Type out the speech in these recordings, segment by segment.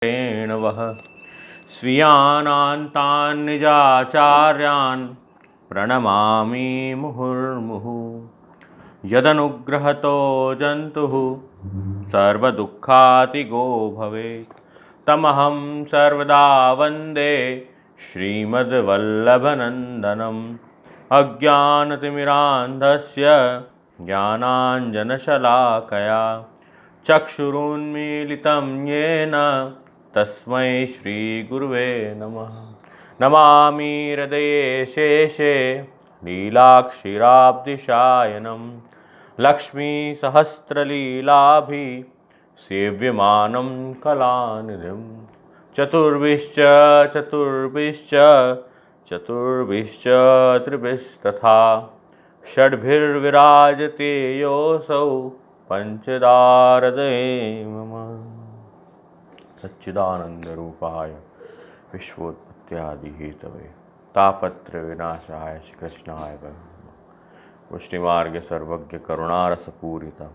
वः स्वीयानान्तान् निजाचार्यान् प्रणमामि मुहुर्मुहुः। यदनुग्रहतो जन्तुः सर्वदुःखातिगो भवेत् तमहं सर्वदा वन्दे श्रीमद्वल्लभनन्दनम्। अज्ञानतिमिरान्धस्य ज्ञानाञ्जनशलाकया चक्षुरुन्मीलितं येन तस्मै श्रीगुरुवे नमः। नमामि हृदये शेषे लीलाक्षीराब्धिशायनं लक्ष्मीसहस्रलीलाभि सेव्यमानं कलानिधिं। चतुर्भिश्च चतुर्भिश्च चतुर्भिश्च त्रिभिस्तथा षड्भिर्विराजते योऽसौ पंचदारदये मम। सच्चिदानंदरूपाय विश्वोत्पत्त्यादिहेतवे तापत्रय विनाशाय श्रीकृष्णाय पुष्टिमार्ग सर्वज्ञ करुणारसपूरिता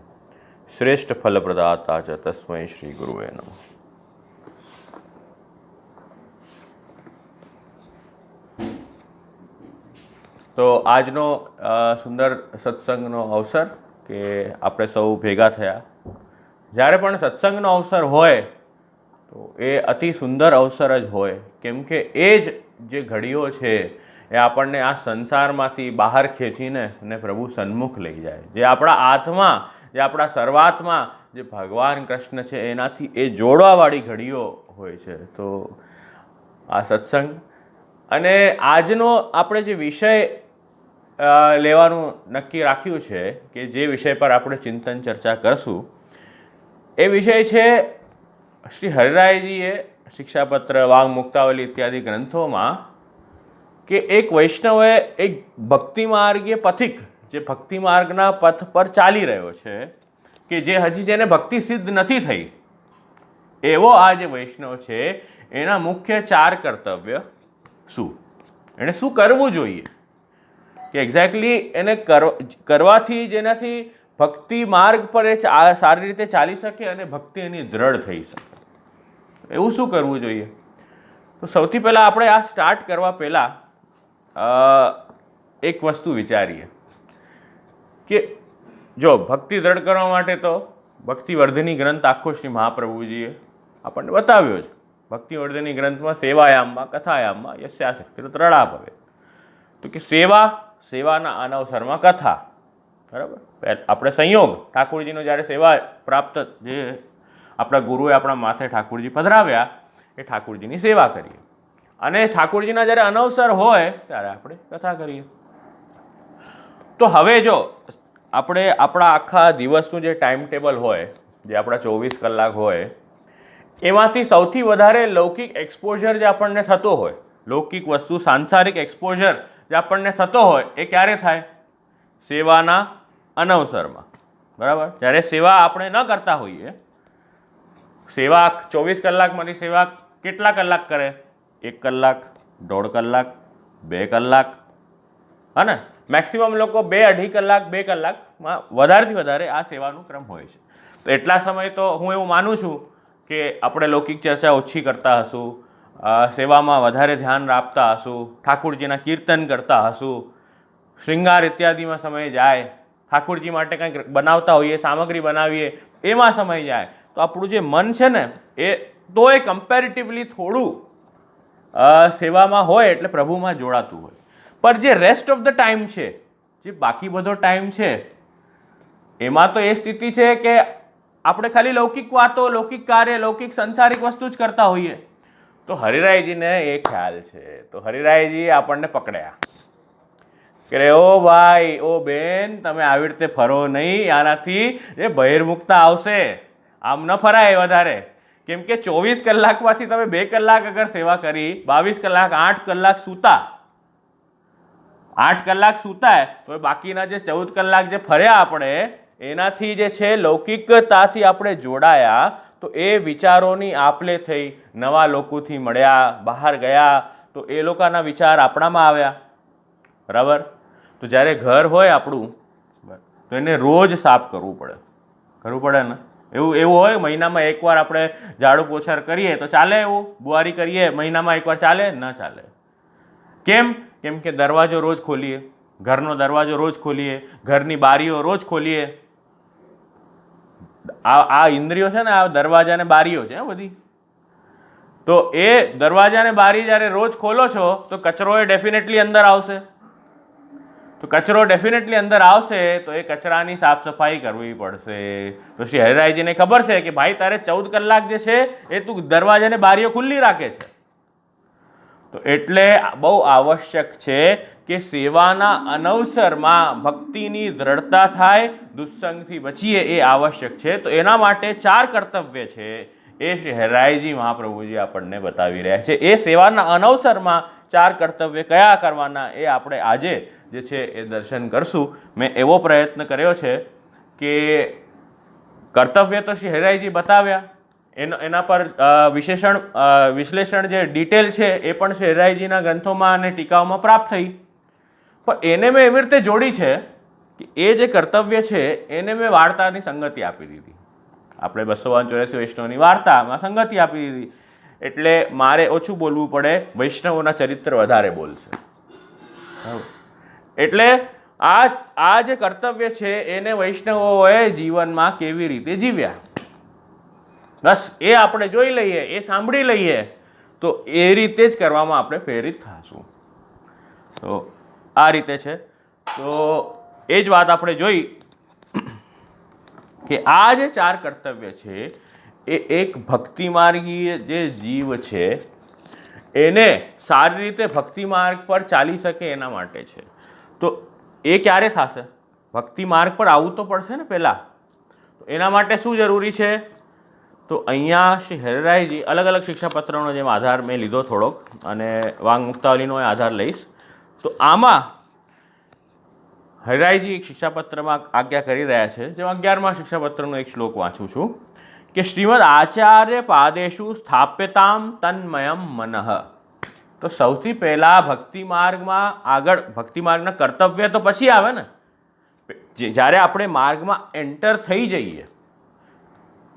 श्रेष्ठ फल प्रदाता च तस्मै श्री गुरुवे नमः। तो આજનો સુંદર સત્સંગનો અવસર કે આપણે સૌ ભેગા થયા। જ્યારે પણ સત્સંગનો અવસર હોય તો એ અતિ સુંદર અવસર જ હોય, કેમ કે એ જ જે ઘડીઓ છે એ આપણને આ સંસારમાંથી બહાર ખેંચીને અને પ્રભુ સન્મુખ લઈ જાય। જે આપણા આત્મા, જે આપણા સર્વાત્મા, જે ભગવાન કૃષ્ણ છે એનાથી એ જોડવાવાળી ઘડીઓ હોય છે। તો આ સત્સંગ અને આજનો આપણે જે વિષય લેવાનું નક્કી રાખ્યું છે કે જે વિષય પર આપણે ચિંતન ચર્ચા કરશું એ વિષય છે શ્રી હરિરાયજીએ શિક્ષાપત્ર, વાંગ ઇત્યાદિ ગ્રંથોમાં કે એક વૈષ્ણવે એક ભક્તિ માર્ગીય પથિક, જે ભક્તિ માર્ગના પથ પર ચાલી રહ્યો છે કે જે હજી જેને ભક્તિ સિદ્ધ નથી થઈ, એવો આ જે વૈષ્ણવ છે એના મુખ્ય 4 કર્તવ્ય શું, એને શું કરવું જોઈએ કે એક્ઝેક્ટલી એને કરવાથી જેનાથી ભક્તિ માર્ગ પર એ સારી રીતે ચાલી શકે અને ભક્તિ એની દ્રઢ થઈ શકે, એવું શું કરવું જોઈએ। તો સૌથી પહેલાં આપણે આ સ્ટાર્ટ કરવા પહેલાં એક વસ્તુ વિચારીએ કે જો ભક્તિ દ્રઢ કરવા માટે તો ભક્તિવર્ધિની ગ્રંથ આખો શ્રી મહાપ્રભુજીએ આપણને બતાવ્યો છે। ભક્તિવર્ધિની ગ્રંથમાં સેવાયામમાં કથાયામમાં યસ્યાશક્તિર ત્રળા ભવે, તો કે સેવાના અનવસરમાં કથા, બરાબર। આપણે સંયોગ ઠાકોરજીનો જ્યારે સેવા પ્રાપ્ત, જે આપણા ગુરુએ આપણા માથે ઠાકોરજી પધરાવ્યા એ ઠાકોરજીની સેવા કરીએ, અને ઠાકોરજીના જ્યારે અનવસર હોય ત્યારે આપણે કથા કરીએ। તો હવે જો આપણે આપણા આખા દિવસનું જે ટાઈમ ટેબલ હોય, જે આપણા 24 કલાક હોય, એમાંથી સૌથી વધારે લૌકિક એક્સપોઝર જે આપણને થતો હોય, લૌકિક વસ્તુ સાંસારિક એક્સપોઝર જે આપણને થતો હોય એ ક્યારે થાય? સેવાના અનવસરમાં, બરાબર। જ્યારે સેવા આપણે ન કરતા હોઈએ, સેવા 24 કલાકમાંથી સેવા કેટલા કલાક કરે? 1 કલાક, 1.5 કલાક, 2 કલાક, હા ને? મેક્સિમમ લોકો 2-2.5 કલાક, 2 કલાકમાં વધારેથી વધારે આ સેવાનો ક્રમ હોય છે। તો એટલા સમય તો હું એવું માનું છું કે આપણે લૌકિક ચર્ચા ઓછી કરતા હશું, સેવામાં વધારે ધ્યાન આપતા હશું, ઠાકોરજીના કીર્તન કરતા હશું, શૃંગાર ઇત્યાદિમાં સમય જાય, ઠાકોરજી માટે કંઈક બનાવતા હોઈએ, સામગ્રી બનાવીએ એમાં સમય જાય, તો આપણું જે મન છે ને એ તો એ કમ્પેરેટિવલી થોડું સેવામાં હોય એટલે પ્રભુમાં જોડાતું હોય, પણ જે રેસ્ટ ઓફ ધ ટાઈમ છે, જે બાકી બધો ટાઈમ છે, એમાં તો એ સ્થિતિ છે કે આપણે ખાલી લૌકિક વાતો, લૌકિક કાર્ય, લૌકિક સંસારિક વસ્તુ જ કરતા હોઈએ। તો હરિરાયજીને એ ખ્યાલ છે, તો હરિરાયજીએ આપણને પકડ્યા કે ઓ ભાઈ, ઓ બેન, તમે આવી રીતે ફરો નહીં, આનાથી એ બહિર્મુખતા આવશે, આમ ન ફરાય વધારે, કેમ કે 24 કલાકમાંથી તમે 2 કલાક અગર સેવા કરી, 22 કલાક, 8 કલાક સૂતા, 8 કલાક સૂતા, તો બાકીના જે 14 કલાક જે ફર્યા આપણે, એનાથી જે છે લૌકિકતાથી આપણે જોડાયા, તો એ વિચારોની આપલે થઈ, નવા લોકોથી મળ્યા, બહાર ગયા, તો એ લોકોના વિચાર આપણામાં આવ્યા, બરાબર। તો જ્યારે ઘર હોય આપણું, તો એને રોજ સાફ કરવું પડે ને? એવું એવું હોય મહિનામાં એકવાર આપણે ઝાડુ પોછાર કરીએ તો ચાલે, એવું બુહારી કરીએ મહિનામાં એકવાર ચાલે? ન ચાલે. કેમ? કેમ કે દરવાજો રોજ ખોલીએ, ઘરનો દરવાજો રોજ ખોલીએ, ઘરની બારીઓ રોજ ખોલીએ. આ ઇન્દ્રિયો છે ને, આ દરવાજા ને બારીઓ છે બધી. તો એ દરવાજા ને બારી જ્યારે રોજ ખોલો છો તો કચરો એ ડેફિનેટલી અંદર આવશે. તો કચરો ડેફિનેટલી અંદર આવશે તો એ કચરાની સાફ સફાઈ કરવી પડશે. તો શ્રી હરિરાયજીને ખબર છે કે ભાઈ તારે 14 કલાક જે છે એ તું દરવાજાને બારીઓ ખુલ્લી રાખે છે. તો એટલે બહુ આવશ્યક છે કે સેવાના અનવસરમાં ભક્તિની દ્રઢતા થાય, દુસ્સંગથી બચીએ, એ આવશ્યક છે. તો એના માટે 4 કર્તવ્ય છે એ શ્રી હરિરાયજી મહાપ્રભુજી આપણને બતાવી રહ્યા છે. એ સેવાના અનવસરમાં 4 કર્તવ્ય કયા કરવાના એ આપણે આજે જે છે એ દર્શન કરશું. મેં એવો પ્રયત્ન કર્યો છે કે કર્તવ્ય તો શ્રી હરિરાયજી બતાવ્યા, એના પર વિશ્લેષણ જે ડિટેલ છે એ પણ શ્રી હરિરાયજીના ગ્રંથોમાં અને ટીકાઓમાં પ્રાપ્ત થઈ. પણ એને મેં એવી રીતે જોડી છે કે એ જે કર્તવ્ય છે એને મેં વાર્તાની સંગતિ આપી દીધી. આપણે 284 વૈષ્ણવની વાર્તામાં સંગતિ આપી દીધી. એટલે મારે ઓછું બોલવું પડે, વૈષ્ણવોના ચરિત્ર વધારે બોલશે. એટલે આ જે કર્તવ્ય છે એને વૈષ્ણવોએ જીવનમાં કેવી રીતે જીવ્યા, બસ એ આપણે જોઈ લઈએ, એ સાંભળી લઈએ તો એ રીતે જ કરવામાં આપણે પ્રેરિત થશું. તો આ રીતે છે. તો એ જ વાત આપણે જોઈ કે આ જે 4 કર્તવ્ય છે એ એક ભક્તિ માર્ગીય જે જીવ છે એને સારી રીતે ભક્તિ માર્ગ પર ચાલી શકે એના માટે છે. તો એ ક્યારે થશે? ભક્તિ માર્ગ પર આવવું તો પડશે ને પહેલાં. તો એના માટે શું જરૂરી છે? તો અહીંયા શ્રી હરિરાયજી અલગ અલગ શિક્ષાપત્રનો જેમ આધાર મેં લીધો થોડોક, અને વાંગ મુક્તાવલીનો આધાર લઈશ. તો આમાં હરિરાયજી એક શિક્ષાપત્રમાં આજ્ઞા કરી રહ્યા છે, જેમાં 11મા શિક્ષાપત્રનો એક શ્લોક વાંચું છું કે શ્રીમદ આચાર્ય પાદેશુ સ્થાપ્યતામ તન્મયમ મનઃ. તો સૌથી પહેલા ભક્તિ માર્ગમાં આગળ, ભક્તિ માર્ગના કર્તવ્ય તો પછી આવે ને. જ્યારે આપણે માર્ગમાં એન્ટર થઈ જઈએ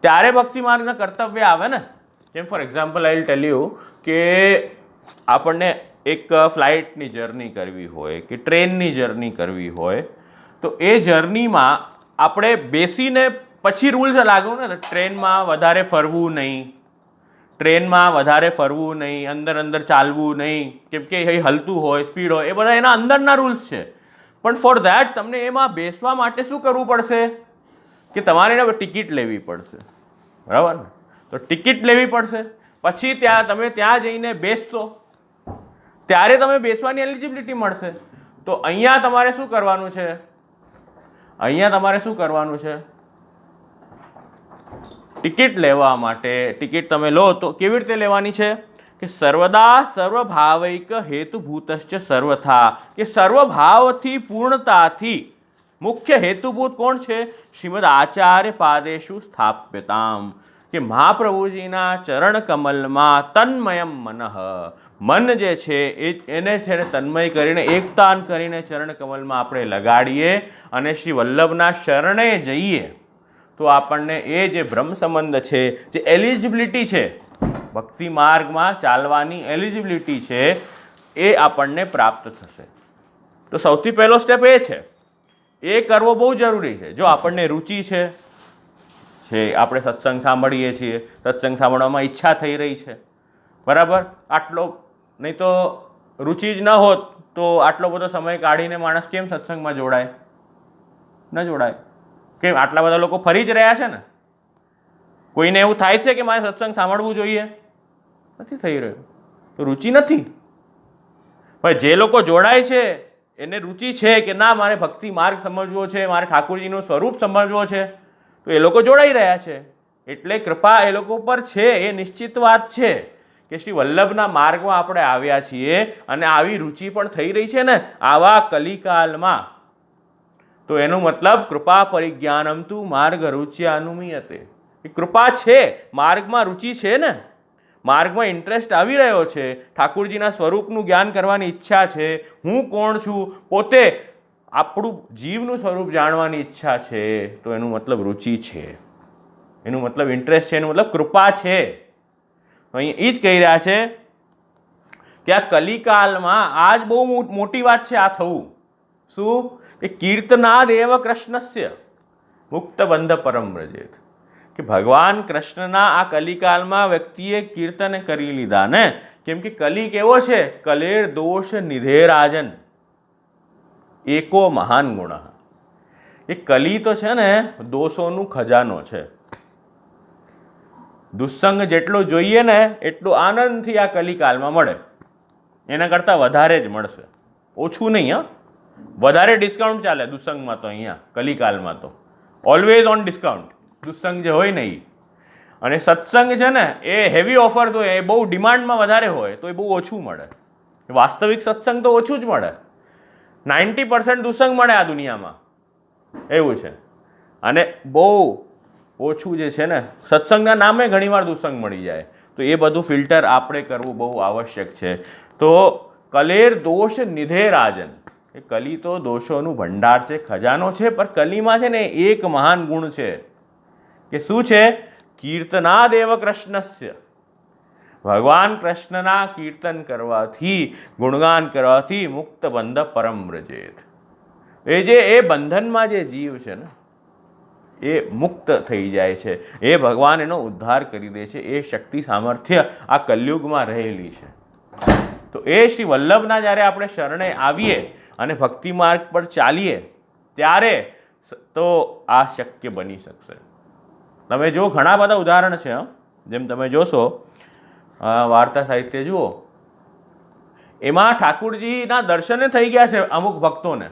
ત્યારે ભક્તિ માર્ગના કર્તવ્ય આવે ને. જેમ for example I will tell you કે આપણને એક ફ્લાઇટની જર્ની કરવી હોય કે ટ્રેનની જર્ની કરવી હોય તો એ જર્નીમાં આપણે બેસીને પછી રૂલ્સ લાગુ ને. ટ્રેનમાં વધારે ફરવું નહીં, ટ્રેનમાં વધારે ફરવું નહીં, અંદર ચાલવું નહીં, કેમ કે એ હલતું હોય, સ્પીડ હોય, એ બધા એના અંદરના રૂલ્સ છે. પણ ફોર ધેટ તમને એમાં બેસવા માટે શું કરવું પડશે કે તમારે એને ટિકિટ લેવી પડશે, બરાબર ને? તો ટિકિટ લેવી પડશે, પછી તમે ત્યાં જઈને બેસશો ત્યારે તમે બેસવાની એલિજિબિલિટી મળશે. તો અહીંયા તમારે શું કરવાનું છે? અહીંયા તમારે શું કરવાનું છે? ટિકિટ લેવા માટે, ટિકિટ તમે લો તો કેવી રીતે લેવાની છે કે સર્વદા સર્વભાવૈક હેતુભૂતશ્ચ સર્વથા, કે સર્વભાવથી પૂર્ણતાથી મુખ્ય હેતુભૂત કોણ છે? શ્રીમદ આચાર્ય પાદેશુ સ્થાપ્યતામ, કે મહાપ્રભુજીના ચરણ કમલમાં તન્મયમ મનઃ, મન જે છે એને છે ને તન્મય કરીને, એકતાન કરીને ચરણ કમલમાં આપણે લગાડીએ અને શ્રી વલ્લભના શરણે જઈએ તો આપણને એ જે બ્રહ્મ સંબંધ છે, જે એલિજિબિલિટી છે, ભક્તિ માર્ગમાં ચાલવાની એલિજિબિલિટી છે, એ આપણને પ્રાપ્ત થશે. તો સૌથી પહેલો સ્ટેપ એ છે, એ કરવો બહુ જરૂરી છે. જો આપણને રુચિ છે, આપણે સત્સંગ સાંભળીએ છીએ, સત્સંગ સાંભળવામાં ઈચ્છા થઈ રહી છે, બરાબર, આટલો નહીં તો રુચિ જ ન હોત તો આટલો બધો સમય કાઢીને માણસ કેમ સત્સંગમાં જોડાય? ન જોડાય. કેમ? આટલા બધા લોકો ફરી જ રહ્યા છે ને. કોઈને એવું થાય છે કે મારે સત્સંગ સાંભળવું જોઈએ? નથી થઈ રહ્યું. તો રુચિ નથી. પણ જે લોકો જોડાય છે એને રુચિ છે કે ના મારે ભક્તિ માર્ગ સમજવો છે, મારે ઠાકોરજીનું સ્વરૂપ સમજવો છે, તો એ લોકો જોડાઈ રહ્યા છે. એટલે કૃપા એ લોકો પર છે, એ નિશ્ચિત વાત છે કે શ્રી વલ્લભના માર્ગમાં આપણે આવ્યા છીએ અને આવી રુચિ પણ થઈ રહી છે ને આવા કલિકાલમાં. તો એનો મતલબ કૃપા પરિજ્ઞાનમ તું માર્ગ રુચ્યાનુમીયતે. એ કૃપા છે, માર્ગમાં રુચિ છે ને, માર્ગમાં ઇન્ટરેસ્ટ આવી રહ્યો છે, ઠાકોરજીના સ્વરૂપનું જ્ઞાન કરવાની ઈચ્છા છે, હું કોણ છું, પોતે આપણું જીવનું સ્વરૂપ જાણવાની ઈચ્છા છે, તો એનું મતલબ રુચિ છે. એનું મતલબ ઇન્ટરેસ્ટ છે, એનું મતલબ કૃપા છે. તો અહીં એ જ કહી રહ્યા છે કે આ કલિકાલમાં આ જ બહુ મોટી વાત છે આ થવું. શું? કે કીર્તનાદ એવ કૃષ્ણસ્ય મુક્ત બંધ પરમ વ્રજેત. કે ભગવાન કૃષ્ણના આ કલિકાલમાં વ્યક્તિએ કીર્તન કરી લીધા ને, કેમ કે કલી કેવો છે? કલેર દોષ નિધેરાજન એકો મહાન ગુણ. એ કલી તો છે ને દોષોનું ખજાનો છે. દુસ્સંગ જેટલું જોઈએ ને એટલું આનંદથી આ કલિકાલમાં મળે, એના કરતાં વધારે જ મળશે, ઓછું નહીં. હા, વધારે ડિસ્કાઉન્ટ ચાલે દુસ્સંગમાં તો. અહીંયા કલિકાલમાં તો ઓલવેઝ ઓન ડિસ્કાઉન્ટ દુસ્સંગ જે હોય ને એ. અને સત્સંગ છે ને એ હેવી ઓફર્સ હોય, એ બહુ ડિમાન્ડમાં વધારે હોય તો એ બહુ ઓછું મળે. વાસ્તવિક સત્સંગ તો ઓછું જ મળે. 90% દુસ્સંગ મળે આ દુનિયામાં, એવું છે. અને બહુ ઓછું જે છે ને સત્સંગના નામે ઘણીવાર દુસ્સંગ મળી જાય. તો એ બધું ફિલ્ટર આપણે કરવું બહુ આવશ્યક છે. તો કલેર દોષ નિધેરાજન, એ કલી તો દોષોનું ભંડાર છે, ખજાનો છે. પણ કલીમાં છે ને એક મહાન ગુણ છે કે શું છે? કીર્તનાદેવ કૃષ્ણસ્ય. ભગવાન કૃષ્ણના કીર્તન કરવાથી, ગુણગાન કરવાથી મુક્ત બંધ પરમ વ્રજેત. એ જે એ બંધનમાં જે જીવ છે ને એ મુક્ત થઈ જાય છે. એ ભગવાન એનો ઉદ્ધાર કરી દે છે. એ શક્તિ સામર્થ્ય આ કલયુગમાં રહેલી છે. તો એ શ્રી વલ્લભના જ્યારે આપણે શરણે આવીએ અને ભક્તિ માર્ગ પર ચાલીએ ત્યારે તો આ શક્ય બની શકશે. તમે જો ઘણા બધા ઉદાહરણ છે. જેમ તમે જોશો વાર્તા સાહિત્ય જુઓ, એમાં ઠાકુરજીના દર્શને થઈ ગયા છે અમુક ભક્તોને.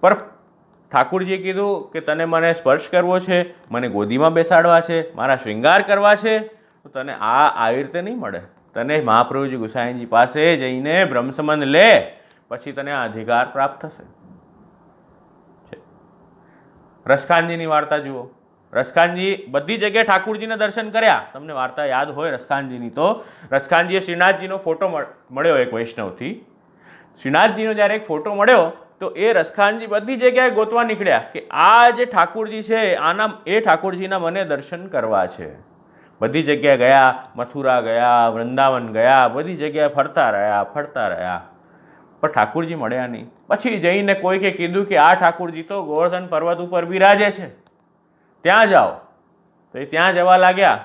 પર ઠાકુરજીએ કીધું કે તને મને સ્પર્શ કરવો છે, મને ગોદીમાં બેસાડવા છે, મારા શ્રૃંગાર કરવા છે, તો તને આવી રીતે નહીં મળે. તને મહાપ્રભુજી ગુસાઈજી પાસે જઈને બ્રહ્મસંબંધ લે, પછી તને આ અધિકાર પ્રાપ્ત થશે. રસખાનજીની વાર્તા જુઓ. રસખાનજી બધી જગ્યાએ ઠાકુરજીને દર્શન કર્યા. તમને વાર્તા યાદ હોય રસખાનજીની તો રસખાનજીએ શ્રીનાથજીનો ફોટો મળ્યો એક વૈષ્ણવથી. શ્રીનાથજીનો જ્યારે એક ફોટો મળ્યો તો એ રસખાનજી બધી જગ્યાએ ગોતવા નીકળ્યા કે આ જે ઠાકુરજી છે એ ઠાકુરજીના મને દર્શન કરવા છે. બધી જગ્યાએ ગયા, મથુરા ગયા, વૃંદાવન ગયા, બધી જગ્યાએ ફરતા રહ્યા. પણ ઠાકુરજી મળ્યા નહીં. પછી જઈને કોઈકે કીધું કે આ ઠાકુરજી તો ગોવર્ધન પર્વત ઉપર બિરાજે છે, ત્યાં જાઓ. તો એ ત્યાં જવા લાગ્યા.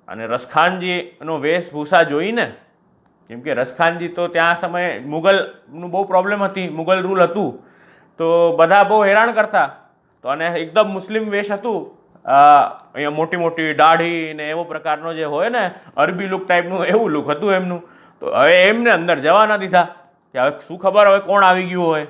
અને રસખાનજીનો વેશભૂષા જોઈને, કેમ કે રસખાનજી તો ત્યાં સમયે મુગલનું બહુ પ્રોબ્લેમ હતી, મુગલ રૂલ હતું, તો બધા બહુ હેરાન કરતા. તો અને એકદમ મુસ્લિમ વેશ હતું, અહીંયા મોટી મોટી દાઢી ને એવો પ્રકારનો જે હોય ને અરબી લુક ટાઈપનું એવું લુક હતું એમનું. તો હવે એમને અંદર જવા ન દીધા કે હવે શું ખબર હવે કોણ આવી ગયું હોય,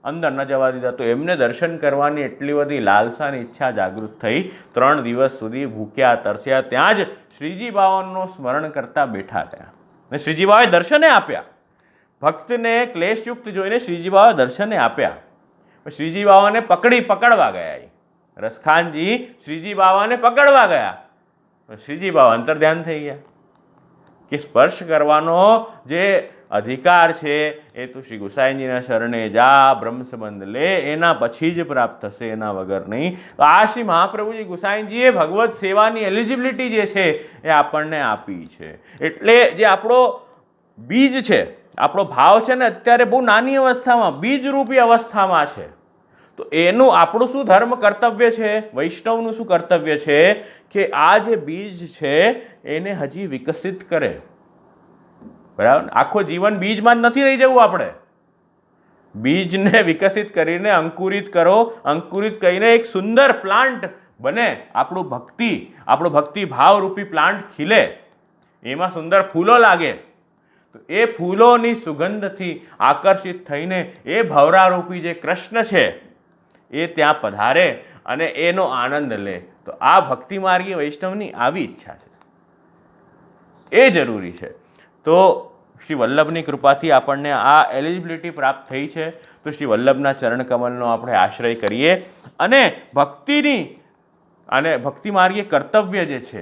અંદર ન જવા દીધા. તો એમને દર્શન કરવાની એટલી બધી લાલસાની ઈચ્છા જાગૃત થઈ. 3 દિવસ સુધી ભૂખ્યા તરસ્યા ત્યાં જ શ્રીજી બાવાનનું સ્મરણ કરતા બેઠા રહ્યા. ને શ્રીજી બાવાએ દર્શને આપ્યા. ભક્તને ક્લેશયુક્ત જોઈને શ્રીજી બાવા દર્શને આપ્યા. શ્રીજી બાવાને પકડવા ગયા. રસખાનજી શ્રીજી બાવાને પકડવા ગયા. શ્રીજી બાવા અંતર્ધ્યાન થઈ ગયા કે સ્પર્શ કરવાનો જે અધિકાર છે એ તો શ્રી ગુસાઈજીના શરણે જા, બ્રહ્મ સંબંધ લે, એના પછી જ પ્રાપ્ત થશે, એના વગર નહીં. તો આ શ્રી મહાપ્રભુજી ગુસાઈજીએ ભગવત સેવાની એલિજિબિલિટી જે છે એ આપણને આપી છે. એટલે જે આપણો બીજ છે, આપણો ભાવ છે ને અત્યારે બહુ નાની અવસ્થામાં, બીજરૂપી અવસ્થામાં છે. તો એનું આપણું શું ધર્મ કર્તવ્ય છે, વૈષ્ણવનું શું કર્તવ્ય છે કે આ જે બીજ છે એને હજી વિકસિત કરે. બરાબર? આખો જીવન બીજમાં જ નથી રહી જવું આપણે. બીજને વિકસિત કરીને અંકુરિત કરો. અંકુરિત કરીને એક સુંદર પ્લાન્ટ બને. આપણો ભક્તિ ભાવરૂપી પ્લાન્ટ ખીલે, એમાં સુંદર ફૂલો લાગે. તો એ ફૂલોની સુગંધથી આકર્ષિત થઈને એ ભવરારૂપી જે કૃષ્ણ છે એ ત્યાં પધારે અને એનો આનંદ લે. તો આ ભક્તિ માર્ગી વૈષ્ણવની આવી ઈચ્છા છે, એ જરૂરી છે. તો શ્રી વલ્લભની કૃપાથી આપણને આ એલિજિબિલિટી પ્રાપ્ત થઈ છે. તો શ્રી વલ્લભના ચરણ કમલનો આપણે આશ્રય કરીએ અને ભક્તિ માર્ગીય કર્તવ્ય જે છે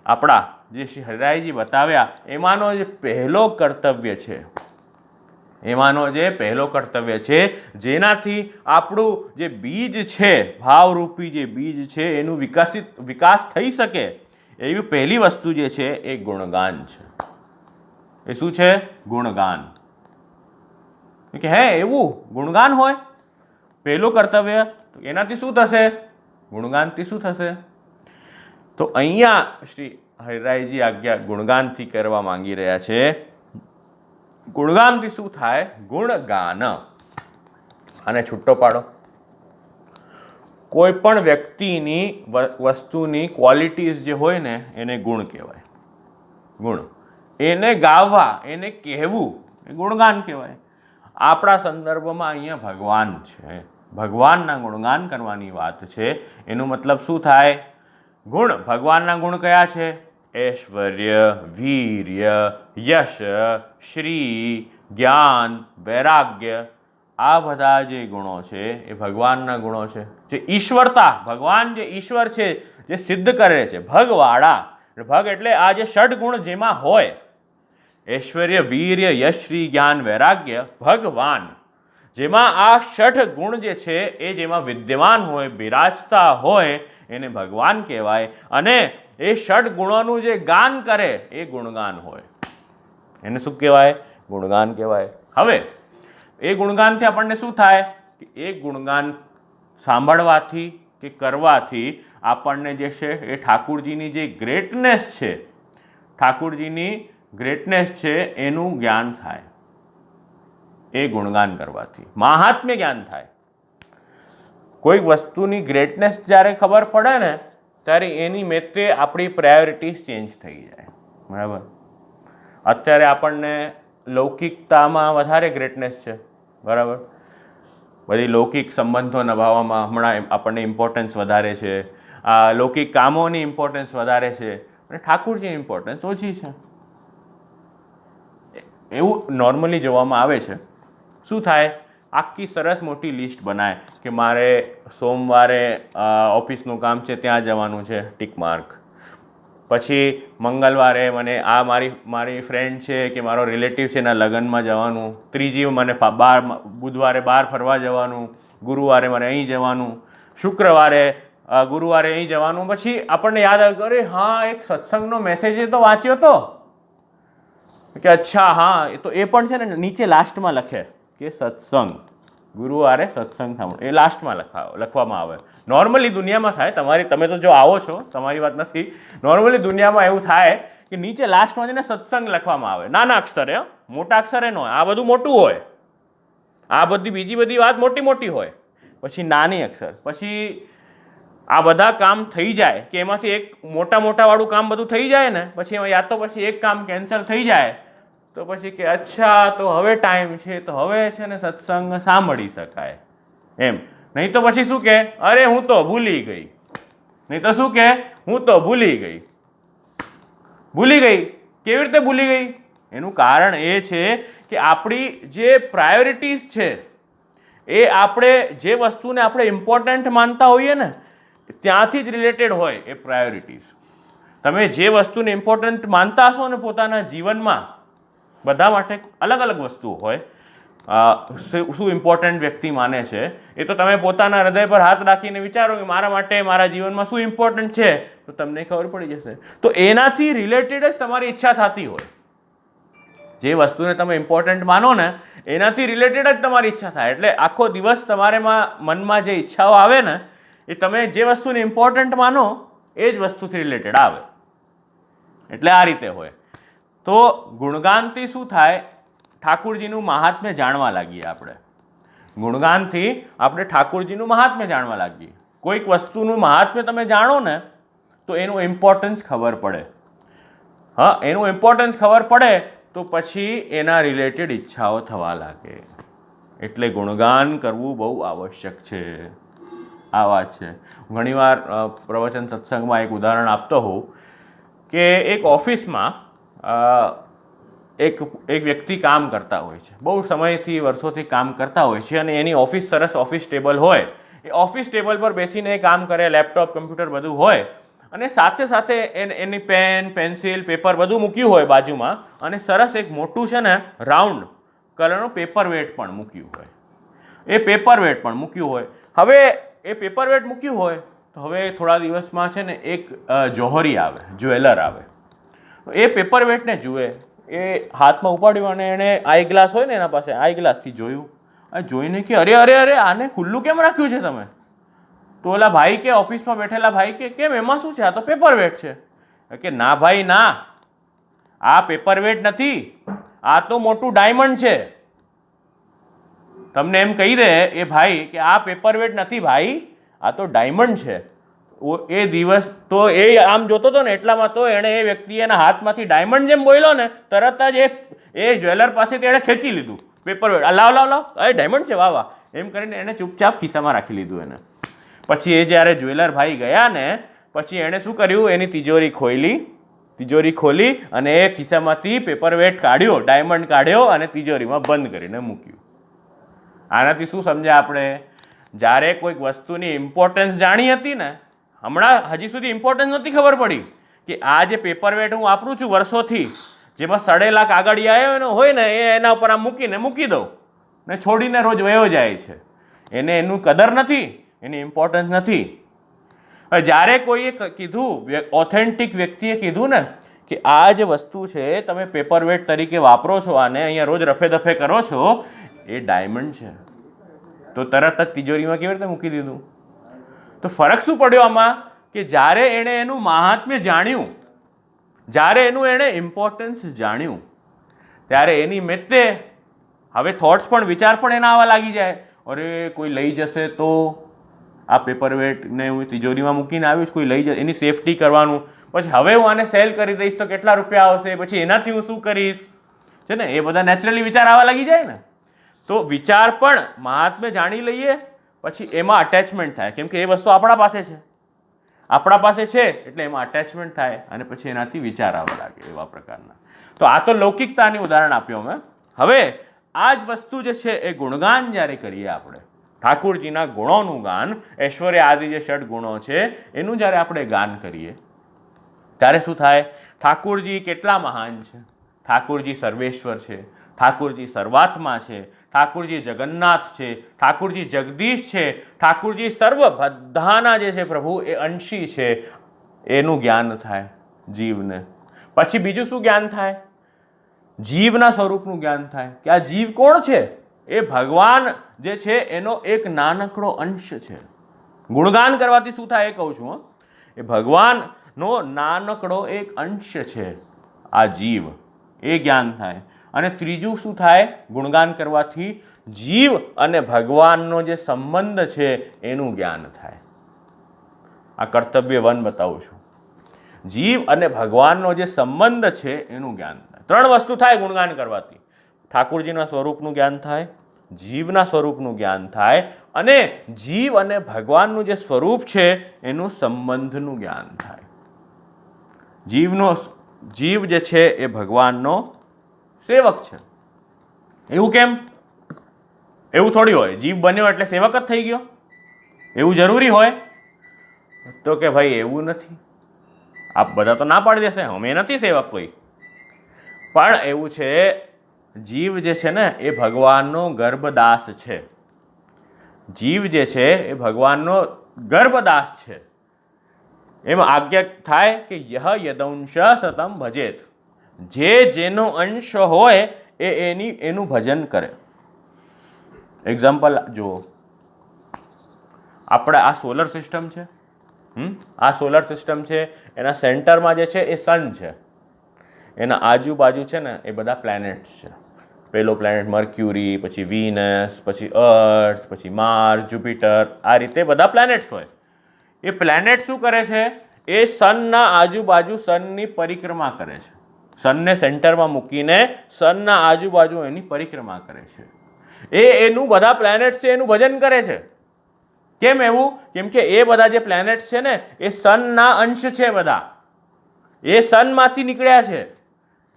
આપણા, જે શ્રી હરિરાયજી બતાવ્યા, એમાંનો જે પહેલો કર્તવ્ય છે એમાંનો જે પહેલો કર્તવ્ય છે, જેનાથી આપણું જે બીજ છે, ભાવરૂપી જે બીજ છે એનું વિકાસ થઈ શકે, એવી પહેલી વસ્તુ જે છે એ ગુણગાન છે. એ શું છે? ગુણગાન. કે હે એવું ગુણગાન હોય પહેલું કર્તવ્ય, તો એનાથી શું થશે? ગુણગાનથી શું થશે? તો અહીંયા શ્રી હરિરાયજી આજ્ઞા ગુણગાનથી કરવા માંગી રહ્યા છે. ગુણગાનથી શું થાય? ગુણગાન. અને છૂટો પાડો. કોઈ પણ વ્યક્તિની વસ્તુની ક્વોલિટીઝ જે હોય ને એને ગુણ કહેવાય. ગુણ એને ગાવા, એને કહેવું એ ગુણગાન કહેવાય. આપણા સંદર્ભમાં અહીંયા ભગવાન છે, ભગવાનના ગુણગાન કરવાની વાત છે. એનો મતલબ શું થાય? ગુણ. ભગવાનના ગુણ કયા છે? ઐશ્વર્ય, વીર્ય, યશ, શ્રી, જ્ઞાન, વૈરાગ્ય. આ બધા જે ગુણો છે એ ભગવાનના ગુણો છે. જે ઈશ્વરતા, ભગવાન જે ઈશ્વર છે, જે સિદ્ધ કરે છે, ભગવાળા. ભગ એટલે આ જે ષડ ગુણ જેમાં હોય, ઐશ્વર્ય, વીર્ય, યશ, શ્રી, જ્ઞાન, વૈરાગ્ય, ભગવાન જેમાં આ ષઠ ગુણ જે છે એ જેમાં વિદ્યમાન હોય, બિરાજતા હોય, એને ભગવાન કહેવાય. અને એ ષડ ગુણોનું જે ગાન કરે એ ગુણગાન હોય. એને શું કહેવાય? ગુણગાન કહેવાય. હવે એ ગુણગાનથી આપણને શું થાય? કે એ ગુણગાન સાંભળવાથી કે કરવાથી આપણને જે છે એ ઠાકુરજીની જે ગ્રેટનેસ છે, ઠાકુરજીની ગ્રેટનેસ છે એનું જ્ઞાન થાય. એ ગુણગાન કરવાથી મહાત્મ્ય જ્ઞાન થાય. કોઈ વસ્તુની ગ્રેટનેસ જ્યારે ખબર પડે ને ત્યારે એની મેતે આપણી પ્રાયોરિટીઝ ચેન્જ થઈ જાય. બરાબર? અત્યારે આપણને લૌકિકતામાં વધારે ગ્રેટનેસ છે. બરાબર? બધી લૌકિક સંબંધો નિભાવવામાં હમણાં આપણને ઇમ્પોર્ટન્સ વધારે છે. આ લૌકિક કામોની ઇમ્પોર્ટન્સ વધારે છે અને ઠાકુરજીની ઇમ્પોર્ટન્સ ઓછી છે. એવું નોર્મલી જોવામાં આવે છે. શું થાય? આખી સરસ મોટી લિસ્ટ બનાય કે મારે સોમવારે ઓફિસનું કામ છે ત્યાં જવાનું છે, ટીક માર્ક. પછી મંગળવારે મને આ મારી ફ્રેન્ડ છે કે મારો રિલેટિવ છે એના લગ્નમાં જવાનું. ત્રીજી મને બુધવારે બહાર ફરવા જવાનું. ગુરુવારે મારે અહીં જવાનું. ગુરુવારે અહીં જવાનું. પછી આપણને યાદ આવ્યું, અરે હા, એક સત્સંગનો મેસેજ એ તો વાંચ્યો હતો કે અચ્છા હા, એ પણ છે ને નીચે લાસ્ટમાં લખે કે સત્સંગ, ગુરુવારે સત્સંગ સાંભળો. એ લાસ્ટમાં લખવામાં આવે. નોર્મલી દુનિયામાં થાય, તમે તો જો આવો છો, તમારી વાત નથી. નોર્મલી દુનિયામાં એવું થાય કે નીચે લાસ્ટમાં જઈને સત્સંગ લખવામાં આવે, નાના અક્ષરે, મોટા અક્ષરે ન હોય. આ બધું મોટું હોય, આ બધી બીજી બધી વાત મોટી મોટી હોય, પછી નાની અક્ષર. પછી આ બધા કામ થઈ જાય કે એમાંથી એક મોટા વાળું કામ બધું થઈ જાય ને, પછી એમાં યા તો પછી એક કામ કેન્સલ થઈ જાય તો પછી કે અચ્છા, તો હવે ટાઈમ છે, તો હવે છે ને સત્સંગ સાંભળી શકાય એમ. નહીં તો પછી શું કે, અરે હું તો ભૂલી ગઈ. નહીં તો શું કે, હું તો ભૂલી ગઈ. ભૂલી ગઈ કેવી રીતે ભૂલી ગઈ? એનું કારણ એ છે કે આપણી જે પ્રાયોરિટીઝ છે એ આપણે જે વસ્તુને આપણે ઇમ્પોર્ટન્ટ માનતા હોઈએ ને ત્યાંથી જ રિલેટેડ હોય એ પ્રાયોરિટીઝ. તમે જે વસ્તુને ઇમ્પોર્ટન્ટ માનતા હશો ને પોતાના જીવનમાં, બધા માટે અલગ અલગ વસ્તુઓ હોય. શું ઇમ્પોર્ટન્ટ વ્યક્તિ માને છે એ તો તમે પોતાના હૃદય પર હાથ રાખીને વિચારો કે મારા માટે મારા જીવનમાં શું ઇમ્પોર્ટન્ટ છે, તો તમને ખબર પડી જશે. તો એનાથી રિલેટેડ જ તમારી ઈચ્છા થતી હોય. જે વસ્તુને તમે ઇમ્પોર્ટન્ટ માનો ને એનાથી રિલેટેડ જ તમારી ઈચ્છા થાય. એટલે આખો દિવસ તમારે મનમાં જે ઈચ્છાઓ આવે ને એ તમે જે વસ્તુને ઇમ્પોર્ટન્ટ માનો એ જ વસ્તુથી રિલેટેડ આવે. એટલે આ રીતે હોય. તો ગુણગાનથી શું થાય? ઠાકુરજીનું મહાત્મ્ય જાણવા લાગીએ આપણે. ગુણગાનથી આપણે ઠાકુરજીનું મહાત્મ્ય જાણવા લાગીએ. કોઈક વસ્તુનું મહાત્મ્ય તમે જાણો ને તો એનું ઇમ્પોર્ટન્સ ખબર પડે. હા, એનું ઇમ્પોર્ટન્સ ખબર પડે તો પછી એના રિલેટેડ ઈચ્છાઓ થવા લાગે. એટલે ગુણગાન કરવું બહુ આવશ્યક છે. આ વાત છે. ઘણીવાર પ્રવચન સત્સંગમાં એક ઉદાહરણ આપતો હોઉં કે એક ઓફિસમાં એક વ્યક્તિ કામ કરતા હોય છે. બહુ સમયથી વર્ષોથી કામ કરતા હોય છે અને એની ઓફિસ સરસ ઓફિસ ટેબલ હોય. એ ઓફિસ ટેબલ પર બેસીને કામ કરે, લેપટોપ, કમ્પ્યુટર બધું હોય અને સાથે સાથે એની પેન, પેન્સિલ, પેપર બધું મૂક્યું હોય બાજુમાં. અને સરસ એક મોટું છે ને રાઉન્ડ કલરનું પેપર વેટ પણ મૂક્યું હોય, એ પેપર વેટ પણ મૂક્યું હોય. હવે એ પેપર વેટ મૂક્યું હોય તો હવે થોડા દિવસમાં છે ને એક જોહરી આવે, જ્વેલર આવે. એ પેપર વેટને જુએ, એ હાથમાં ઉપાડ્યું અને એણે આઈ ગ્લાસ હોય ને એના પાસે આઈ ગ્લાસથી જોયું, અને જોઈને કે અરે અરે અરે આને ખુલ્લું કેમ રાખ્યું છે તમે? તો ઓલા ભાઈ કે ઓફિસમાં બેઠેલા ભાઈ કે કેમ એમાં શું છે, આ તો પેપર વેટ છે. કે ના ભાઈ ના, આ પેપર વેટ નથી, આ તો મોટું ડાયમંડ છે. તમને એમ કહી દે એ ભાઈ કે આ પેપર વેટ નથી ભાઈ, આ તો ડાયમંડ છે. એ દિવસ તો એ આમ જોતો હતો ને એટલામાં તો એણે એ વ્યક્તિ એના હાથમાંથી ડાયમંડ જેમ બોલ્યો ને તરત જ એ જ્વેલર પાસેથી એણે ખેંચી લીધું પેપર વેટ. લાવ લાવ લાવ, એ ડાયમંડ છે, વાહ વાહ, એમ કરીને એણે ચૂપચાપ ખિસ્સામાં રાખી લીધું એને. પછી એ જ્યારે જ્વેલર ભાઈ ગયા ને પછી એણે શું કર્યું, એની તિજોરી ખોલી અને એ ખિસ્સામાંથી પેપર વેટ કાઢ્યો, ડાયમંડ કાઢ્યો અને તિજોરીમાં બંધ કરીને મૂક્યું. આનાથી શું સમજ્યા આપણે? જ્યારે કોઈક વસ્તુની ઇમ્પોર્ટન્સ જાણી હતી ને, હમણાં હજી સુધી ઇમ્પોર્ટન્સ નથી ખબર પડી કે આ જે પેપર વેટ હું વાપરું છું વર્ષોથી, જેમાં સડેલા કાગળિયા હોય ને એ એના ઉપર આમ મૂકી દઉં ને છોડીને રોજ વયો જાય છે. એને એનું કદર નથી, એની ઇમ્પોર્ટન્સ નથી. જ્યારે કોઈએ કીધું, ઓથેન્ટિક વ્યક્તિએ કીધું ને કે આ જે વસ્તુ છે તમે પેપર વેટ તરીકે વાપરો છો, આને અહીંયા રોજ રફે દફે કરો છો, એ ડાયમંડ છે, તો તરત જ તિજોરીમાં કેવી રીતે મૂકી દીધું? તો ફરક શું પડ્યો આમાં કે જ્યારે એણે એનું મહાત્મ્ય જાણ્યું, જ્યારે એણે ઇમ્પોર્ટન્સ જાણ્યું, ત્યારે એની મેતે હવે થોટ્સ પણ, વિચાર પણ એના આવવા લાગી જાય. અરે કોઈ લઈ જશે તો, આ પેપર વેટને હું તિજોરીમાં મૂકીને આવ્યું, કોઈ લઈ જશે, એની સેફટી કરવાનું, પછી હવે હું આને સેલ કરી દઈશ તો કેટલા રૂપિયા આવશે, પછી એનાથી હું શું કરીશ, છે ને, એ બધા નેચરલી વિચાર આવવા લાગી જાય ને. તો વિચાર પણ મહાત્મ્ય જાણી લઈએ પછી એમાં અટેચમેન્ટ થાય, કેમ કે એ વસ્તુ આપણા પાસે છે એટલે એમાં અટેચમેન્ટ થાય અને પછી એનાથી વિચાર આવવા લાગે, એવા પ્રકારના. તો આ તો લૌકિકતાની ઉદાહરણ આપ્યો મેં. હવે આ જ વસ્તુ જે છે એ ગુણગાન જ્યારે કરીએ આપણે, ઠાકુરજીના ગુણોનું ગાન, ઐશ્વર્ય આદિ જે ષડ ગુણો છે એનું જ્યારે આપણે ગાન કરીએ ત્યારે શું થાય? ઠાકુરજી કેટલા મહાન છે, ઠાકુરજી સર્વેશ્વર છે, ઠાકુરજી સર્વાત્મા છે, ઠાકુરજી જગન્નાથ છે, ઠાકુરજી જગદીશ છે, ઠાકુરજી સર્વ બધાના જે છે પ્રભુ એ અંશી છે, એનું જ્ઞાન થાય જીવને. પછી બીજું શું જ્ઞાન થાય? જીવના સ્વરૂપનું જ્ઞાન થાય કે આ જીવ કોણ છે? એ ભગવાન જે છે એનો એક નાનકડો અંશ છે. ગુણગાન કરવાથી શું થાય એ કહું છું. એ ભગવાનનો નાનકડો એક અંશ છે આ જીવ, એ જ્ઞાન થાય. અને ત્રીજું શું થાય? ગુણગાન કરવાથી જીવ અને ભગવાનનો જે સંબંધ છે એનું જ્ઞાન થાય. આ કર્તવ્ય 1 બતાવું છું. જીવ અને ભગવાનનો જે સંબંધ છે એનું જ્ઞાન થાય. 3 વસ્તુ થાય ગુણગાન કરવાથી. ઠાકુરજીના સ્વરૂપનું જ્ઞાન થાય, જીવના સ્વરૂપનું જ્ઞાન થાય અને જીવ અને ભગવાનનું જે સ્વરૂપ છે એનું સંબંધનું જ્ઞાન થાય. જીવ જે છે એ ભગવાનનો સેવક છે. એવું કેમ? એવું થોડી હોય જીવ બન્યો એટલે સેવક જ થઈ ગયો, એવું જરૂરી હોય? તો કે ભાઈ એવું નથી. આપ બધા તો ના પાડી દેશે, અમે નથી સેવક કોઈ. પણ એવું છે, જીવ જે છે ને એ ભગવાનનો ગર્ભદાસ છે. જીવ જે છે એ ભગવાનનો ગર્ભદાસ છે. એમાં આજ્ઞા થાય કે યહ યદંશ સતમ ભજેત, જેનો અંશ હોય એનું ભજન કરે. એક્ઝામ્પલ જુઓ, આપણે આ સોલર સિસ્ટમ છે, આ સોલર સિસ્ટમ છે, એના સેન્ટરમાં જે છે એ સન છે, એના આજુબાજુ છે ને એ બધા પ્લેનેટ્સ છે. પહેલો પ્લેનેટ મર્ક્યુરી, પછી વિનસ, પછી અર્થ, પછી માર્સ, જુપિટર, આ રીતે બધા પ્લેનેટ્સ હોય. એ પ્લેનેટ શું કરે છે? એ સનના આજુબાજુ સનની પરિક્રમા કરે છે. સનને સેન્ટરમાં મૂકીને સનના આજુબાજુ એની પરિક્રમા કરે છે. એનું બધા પ્લેનેટ્સ છે એનું ભજન કરે છે. કેમ એવું? કેમ કે એ બધા જે પ્લેનેટ્સ છે ને એ સનના અંશ છે. બધા એ સનમાંથી નીકળ્યા છે.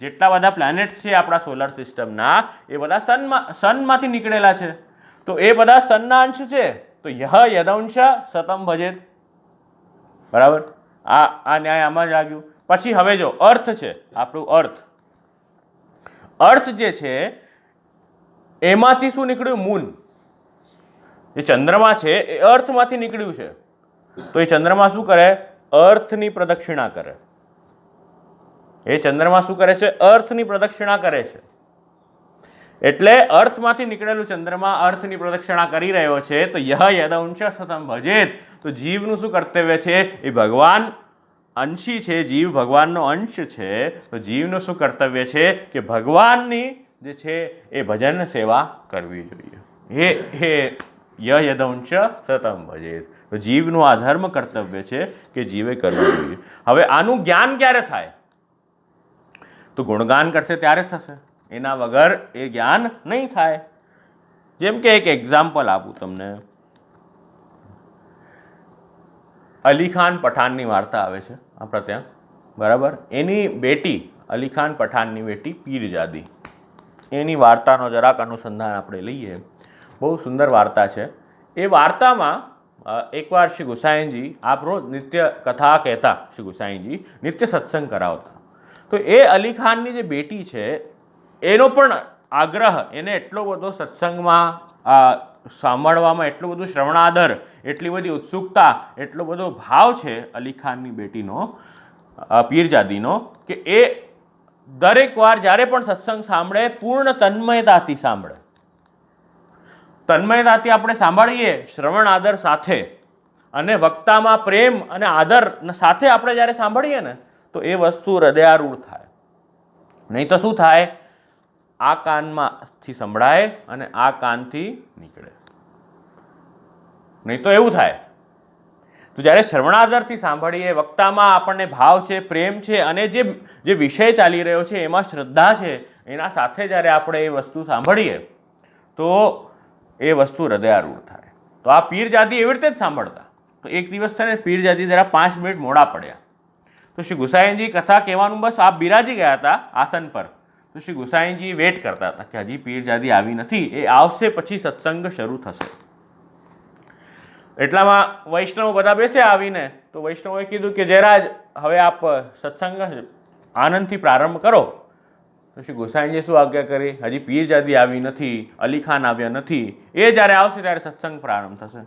જેટલા બધા પ્લેનેટ્સ છે આપણા સોલર સિસ્ટમના એ બધા સનમાંથી નીકળેલા છે. તો એ બધા સનના અંશ છે. તો યદંશ સતમ ભજેત. બરાબર, આ ન્યાય આમાં જ આવ્યું. પછી હવે જો અર્થ છે, આપણું અર્થ જે છે એમાંથી શું નીકળ્યું? મૂન. જે ચંદ્રમા છે એ અર્થમાંથી નીકળ્યું છે, તો એ ચંદ્રમા શું કરે? અર્થની પ્રદક્ષિણા કરે. એ ચંદ્રમા શું કરે છે? અર્થની પ્રદક્ષિણા કરે છે. એટલે અર્થમાંથી નીકળેલું ચંદ્રમા અર્થની પ્રદક્ષિણા કરી રહ્યો છે, તો યહ યદંશ સતમ ભજેત, તો જીવનું શું કર્તવ્ય છે? એ ભગવાન અંશી છે, જીવ ભગવાનનો અંશ છે, તો જીવનું શું કર્તવ્ય છે? કે ભગવાનની જે છે એ ભજન સેવા કરવી જોઈએ. હે યહ યદંશ સતમ ભજેત, તો જીવનું આ ધર્મ કર્તવ્ય છે કે જીવે કરવું જોઈએ. હવે આનું જ્ઞાન ક્યારે થાય? તો ગુણગાન કરશે ત્યારે થશે, એના વગર એ જ્ઞાન નહીં થાય. જેમ કે એક એક્ઝામ્પલ આપું તમને. અલી ખાન પઠાણની વાર્તા આવે છે આપણા ત્યાં, બરાબર? એની બેટી, અલી ખાન પઠાણની બેટી પીરજાદી, એની વાર્તાનો જરાક અનુસંધાન આપણે લઈએ. બહુ સુંદર વાર્તા છે. એ વાર્તામાં એકવાર શ્રી ગુસાઈજી આપ રોજ નિત્ય કથા કહેતા, શ્રી ગુસાઈજી નિત્ય સત્સંગ કરાવતા. તો એ અલી ખાનની જે બેટી છે એનો પણ આગ્રહ, એને એટલો બધો સત્સંગમાં સાંભળવામાં એટલું બધું શ્રવણાદર, એટલી બધી ઉત્સુકતા, એટલો બધો ભાવ છે અલી ખાનની બેટીનો, પીરજાદીનો, કે એ દરેક વાર જ્યારે પણ સત્સંગ સાંભળે પૂર્ણ તન્મયતાથી સાંભળે. તન્મયતાથી આપણે સાંભળીએ શ્રવણ આદર સાથે, અને વક્તામાં પ્રેમ અને આદર સાથે આપણે જ્યારે સાંભળીએ ને, તો એ વસ્તુ હૃદયારૂઢ થાય. નહીં તો શું થાય? આ કાનમાંથી સંભળાય અને આ કાનથી નીકળે. નહીં તો એવું થાય. તો જ્યારે શ્રવણાદરથી સાંભળીએ, વક્તામાં આપણને ભાવ છે, પ્રેમ છે, અને જે વિષય ચાલી રહ્યો છે એમાં શ્રદ્ધા છે, એના સાથે જ્યારે આપણે એ વસ્તુ સાંભળીએ તો એ વસ્તુ હૃદયારૂઢ થાય. તો આ પીરજાદી એવી રીતે જ સાંભળતા. તો એક દિવસ થઈને પીરજાદી જરા 5 મિનિટ મોડા પડ્યા. તો શ્રી ગુસાઈજી કથા કહેવાનું બસ આપ બિરાજી ગયા હતા આસન પર. તો શ્રી ગુસાઈજી વેટ કરતા હતા કે હજી પીરજાદી આવી નથી, એ આવશે પછી સત્સંગ શરૂ થશે. એટલામાં વૈષ્ણવ બધા બેસ્યા આવીને. તો વૈષ્ણવોએ કીધું કે જયરાજ, હવે આપ સત્સંગ આનંદથી પ્રારંભ કરો. તો શ્રી ગુસાઈજીએ શું આજ્ઞા કરી? હજી પીરજાદી આવી નથી, અલી ખાન આવ્યા નથી, એ જ્યારે આવશે ત્યારે સત્સંગ પ્રારંભ થશે.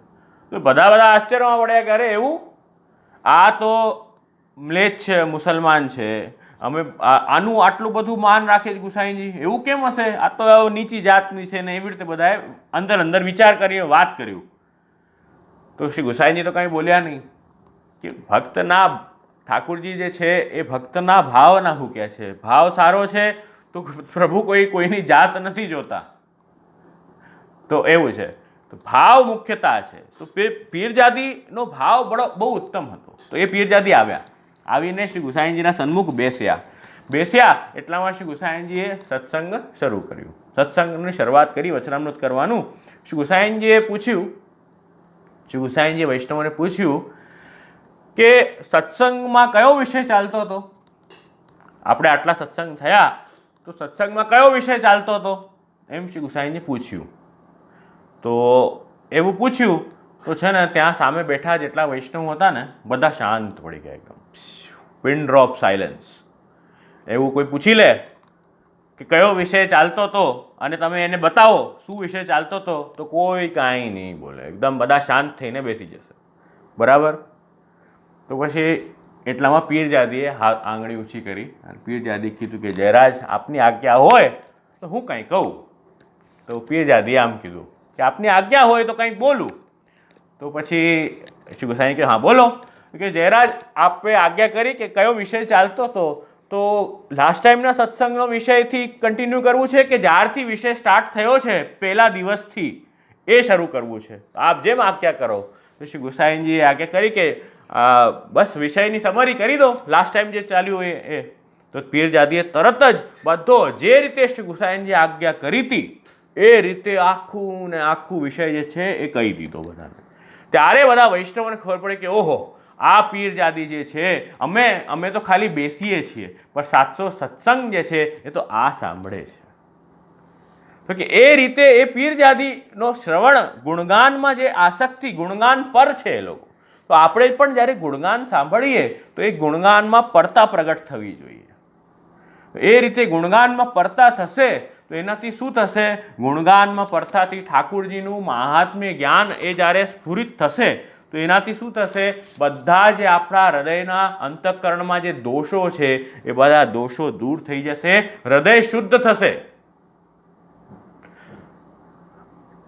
તો બધા આશ્ચર્યમાં પડ્યા કે અરે એવું? આ તો મ્લેચ્છ છે, મુસલમાન છે, અમે આનું આટલું બધું માન રાખીએ ગુસાઈજી, એવું કેમ હશે? આ તો નીચી જાતની છે ને. એવી રીતે બધાએ અંદર વિચાર કરીને વાત કર્યું. તો શ્રી ગુસાઈજી તો કંઈ બોલ્યા નહીં. કે ભક્તના, ઠાકુરજી જે છે એ ભક્તના ભાવના ભૂક્યા છે. ભાવ સારો છે તો પ્રભુ કોઈની જાત નથી જોતા. તો એવું છે. તો ભાવ મુખ્યતા છે. તો પીરજાદીનો ભાવ બહુ ઉત્તમ હતો. તો એ પીરજાદી આવ્યા, આવીને શ્રી ગુસાઈજીના સન્મુખ બેસ્યા. એટલામાં શ્રી ગુસાઈજીએ સત્સંગ શરૂ કર્યું. સત્સંગની શરૂઆત કરી, વચનામૃત કરવાનું. શ્રી ગુસાઈજીએ પૂછ્યું, શ્રી ગુસાઈજીએ વૈષ્ણવોને પૂછ્યું કે સત્સંગમાં કયો વિષય ચાલતો હતો? આપણે આટલા સત્સંગ થયા, તો સત્સંગમાં કયો વિષય ચાલતો હતો? એમ શ્રી ગુસાઈજીએ પૂછ્યું. તો એવું પૂછ્યું તો છે ને, ત્યાં સામે બેઠા જેટલા વૈષ્ણવ હતા ને, બધા શાંત પડી ગયા એકદમ. Pin drop silence. એવું કોઈ પૂછી લે કે કયો વિષય ચાલતો હતો અને તમે એને બતાવો શું વિષય ચાલતો હતો, તો કોઈ કાંઈ નહીં બોલે, એકદમ બધા શાંત થઈને બેસી જશે. બરાબર? તો પછી એટલામાં પીરજાદીએ આંગળી ઊંચી કરી અને પીરજાદી કીધું કે જયરાજ, આપની આજ્ઞા હોય તો હું કંઈ કહું. તો પીરજાદીએ આમ કીધું કે આપની આજ્ઞા હોય તો કંઈક બોલું. તો પછી શ્રી ગુસાઈ કે હા બોલો. કે જયરાજ, આપે આજ્ઞા કરી કે કયો વિષય ચાલતો હતો, તો લાસ્ટ ટાઈમના સત્સંગનો વિષયથી કન્ટિન્યુ કરવું છે કે જ્યારથી વિષય સ્ટાર્ટ થયો છે પહેલા દિવસથી એ શરૂ કરવું છે? આપ જેમ આજ્ઞા કરો. તો શ્રી ગુસાઈજીએ આજ્ઞા કરી કે બસ વિષયની સમરી કરી દો, લાસ્ટ ટાઈમ જે ચાલ્યું એ. તો પીરજાદીએ તરત જ બધો જે રીતે શ્રી ગુસાઈજીએ આજ્ઞા કરી હતી એ રીતે આખું ને આખું વિષય જે છે એ કહી દીધો બધાને. ત્યારે બધા વૈષ્ણવોને ખબર પડે કે ઓહો, આ પીરજાદી જે છે, અમે તો ખાલી બેસીએ છીએ, પણ સાચો સત્સંગ જે છે એ તો આ સાંભળે છે. તો કે એ રીતે એ પીરજાદીનો શ્રવણ, ગુણગાનમાં જે આસક્તિ, ગુણગાન પર છે એ લોકો. તો આપણે પણ જ્યારે ગુણગાન સાંભળીએ તો એ ગુણગાનમાં પરતા પ્રગટ થવી જોઈએ. એ રીતે ગુણગાનમાં પરતા થશે તો એનાથી શું થશે? ગુણગાનમાં પડતાથી ઠાકુરજીનું મહાત્મ્ય જ્ઞાન એ જ્યારે સ્ફુરિત થશે તો એનાથી શું થશે? બધા જે આપણા હૃદયના અંતઃકરણમાં જે દોષો છે એ બધા દોષો દૂર થઈ જશે, હૃદય શુદ્ધ થશે.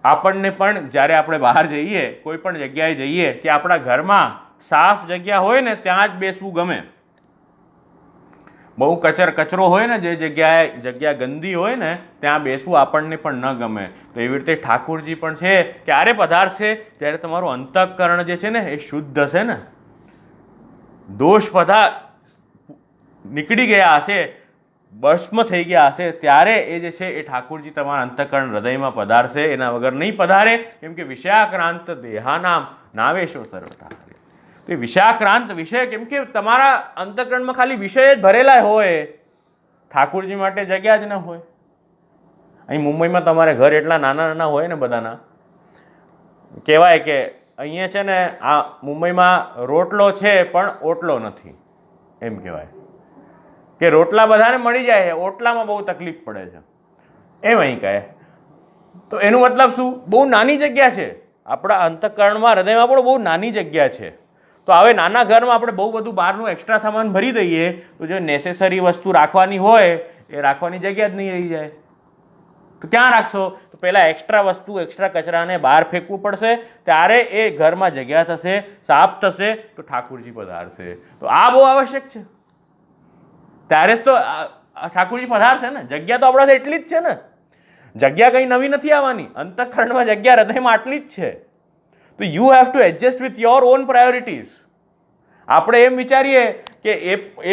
આપણને પણ જ્યારે આપણે બહાર જઈએ, કોઈ પણ જગ્યાએ જઈએ, કે આપણા ઘરમાં સાફ જગ્યા હોય ને ત્યાં જ બેસવું ગમે. બહુ કચરો હોય ને, જે જગ્યા ગંદી હોય ને ત્યાં બેસવું આપણને પણ ન ગમે. તો એવી રીતે ઠાકુરજી પણ છે ક્યારે પધારશે? ત્યારે તમારું અંતઃકરણ જે છે ને એ શુદ્ધ હશે ને, દોષ બધા નીકળી ગયા હશે, ભસ્મ થઈ ગયા હશે, ત્યારે એ જે છે એ ઠાકુરજી તમારા અંતઃકરણ હૃદયમાં પધારશે. એના વગર નહીં પધારે, કેમ કે વિષયાક્રાંત દેહાનામ નાવેશો સર્વથા. તો એ વિષયાક્રાંત વિષય, કેમ કે તમારા અંતઃકરણમાં ખાલી વિષય જ ભરેલા હોય, ઠાકુરજી માટે જગ્યા જ ન હોય. અહીં મુંબઈમાં તમારે ઘર એટલા નાના નાના હોય ને બધાના, કહેવાય કે અહીંયા છે ને આ મુંબઈમાં રોટલો છે પણ ઓટલો નથી, એમ કહેવાય કે રોટલા બધાને મળી જાય છે, ઓટલામાં બહુ તકલીફ પડે છે, એમ અહીં કહે. તો એનું મતલબ શું? બહુ નાની જગ્યા છે આપણા અંતઃકરણમાં, હૃદયમાં પણ બહુ નાની જગ્યા છે. તો હવે નાના ઘરમાં આપણે બહુ બધું બહારનું એક્સ્ટ્રા સામાન ભરી દઈએ તો જે નેસેસરી વસ્તુ રાખવાની હોય એ રાખવાની જગ્યા જ નહીં રહી જાય. તો ક્યાં રાખશો? તો પહેલાં એક્સ્ટ્રા વસ્તુ, એક્સ્ટ્રા કચરાને બહાર ફેંકવું પડશે, ત્યારે એ ઘરમાં જગ્યા થશે, સાફ થશે, તો ઠાકુરજી પધારશે. તો આ બહુ આવશ્યક છે. ત્યારે જ તો ઠાકુરજી પધારશે ને. જગ્યા તો આપણા એટલી જ છે ને, જગ્યા કંઈ નવી નથી આવવાની. અંતઃકરણમાં જગ્યા હૃદયમાં આટલી જ છે. તો you have to adjust with your own priorities. આપણે એમ વિચારીએ કે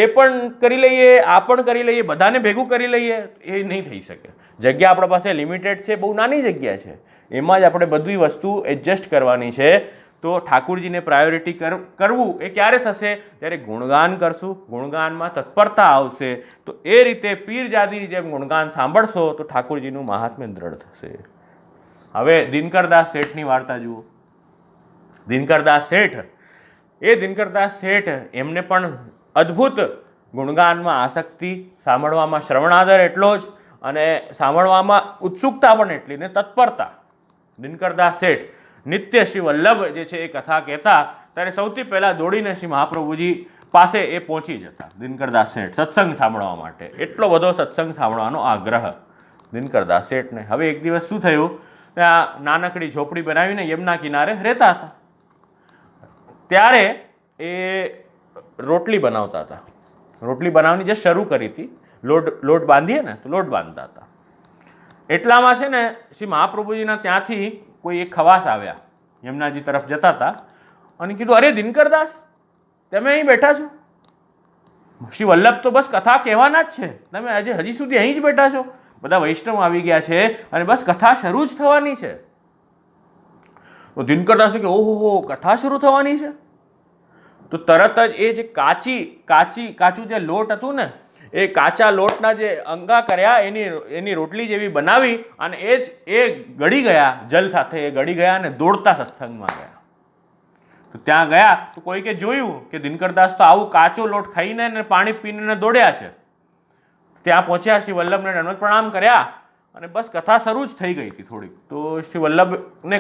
એ પણ કરી લઈએ, આ પણ કરી લઈએ, બધાને ભેગું કરી લઈએ, એ નહીં થઈ શકે. જગ્યા આપણા પાસે લિમિટેડ છે, બહુ નાની જગ્યા છે, એમાં જ આપણે બધી વસ્તુ એડજસ્ટ કરવાની છે. તો ઠાકુરજીને પ્રાયોરિટી કરવું એ ક્યારે થશે? જ્યારે ગુણગાન કરશું, ગુણગાનમાં તત્પરતા આવશે. તો એ રીતે પીરજાદી જેમ ગુણગાન સાંભળશો તો ઠાકુરજીનું મહાત્મ્ય દ્રઢ થશે. હવે દિનકરદાસ શેઠની વાર્તા જુઓ. દિનકરદાસ શેઠ, એ દિનકરદાસ શેઠ, એમને પણ અદ્ભુત ગુણગાનમાં આસક્તિ, સાંભળવામાં શ્રવણાદર એટલો જ, અને સાંભળવામાં ઉત્સુકતા પણ એટલી, ને તત્પરતા. દિનકરદાસ શેઠ નિત્ય શ્રી વલ્લભ જે છે એ કથા કહેતા ત્યારે સૌથી પહેલાં દોડીને શ્રી મહાપ્રભુજી પાસે એ પહોંચી જતા. દિનકરદાસ શેઠ સત્સંગ સાંભળવા માટે, એટલો બધો સત્સંગ સાંભળવાનો આગ્રહ દિનકરદાસ શેઠને. હવે એક દિવસ શું થયું, ત્યાં નાનકડી ઝોપડી બનાવીને યમુના કિનારે રહેતા હતા. ત્યારે એ રોટલી બનાવતા હતા. રોટલી બનાવવાની જે શરૂ કરી હતી, લોટ બાંધીએ ને તો લોટ બાંધતા હતા. એટલામાં છે ને શ્રી મહાપ્રભુજીના ત્યાંથી કોઈ એક ખવાસ આવ્યા, યમુનાજી તરફ જતા હતા, અને કીધું, અરે દિનકરદાસ, તમે અહીં બેઠા છો? શ્રી વલ્લભ તો બસ કથા કહેવાના જ છે, તમે આજે હજી સુધી અહીં જ બેઠા છો? બધા વૈષ્ણવ આવી ગયા છે અને બસ કથા શરૂ જ થવાની છે. તો દિનકરદાસ કે ઓહો, કથા શરૂ થવાની છે? તો તરત જ એ જે કાચું જે લોટ હતું ને, એ કાચા લોટના જે અંગા કર્યા, એની રોટલી જેવી બનાવી, અને એ ગળી ગયા, જલ સાથે એ ગળી ગયા અને દોડતા સત્સંગમાં ગયા. તો ત્યાં ગયા તો કોઈકે જોયું કે દિનકરદાસ તો આવું કાચો લોટ ખાઈને ને પાણી પીને દોડ્યા છે. ત્યાં પહોંચ્યા, શ્રી વલ્લભને દંડવત પ્રણામ કર્યા, અને બસ કથા શરૂ જ થઈ ગઈ હતી થોડીક. તો શ્રી વલ્લભને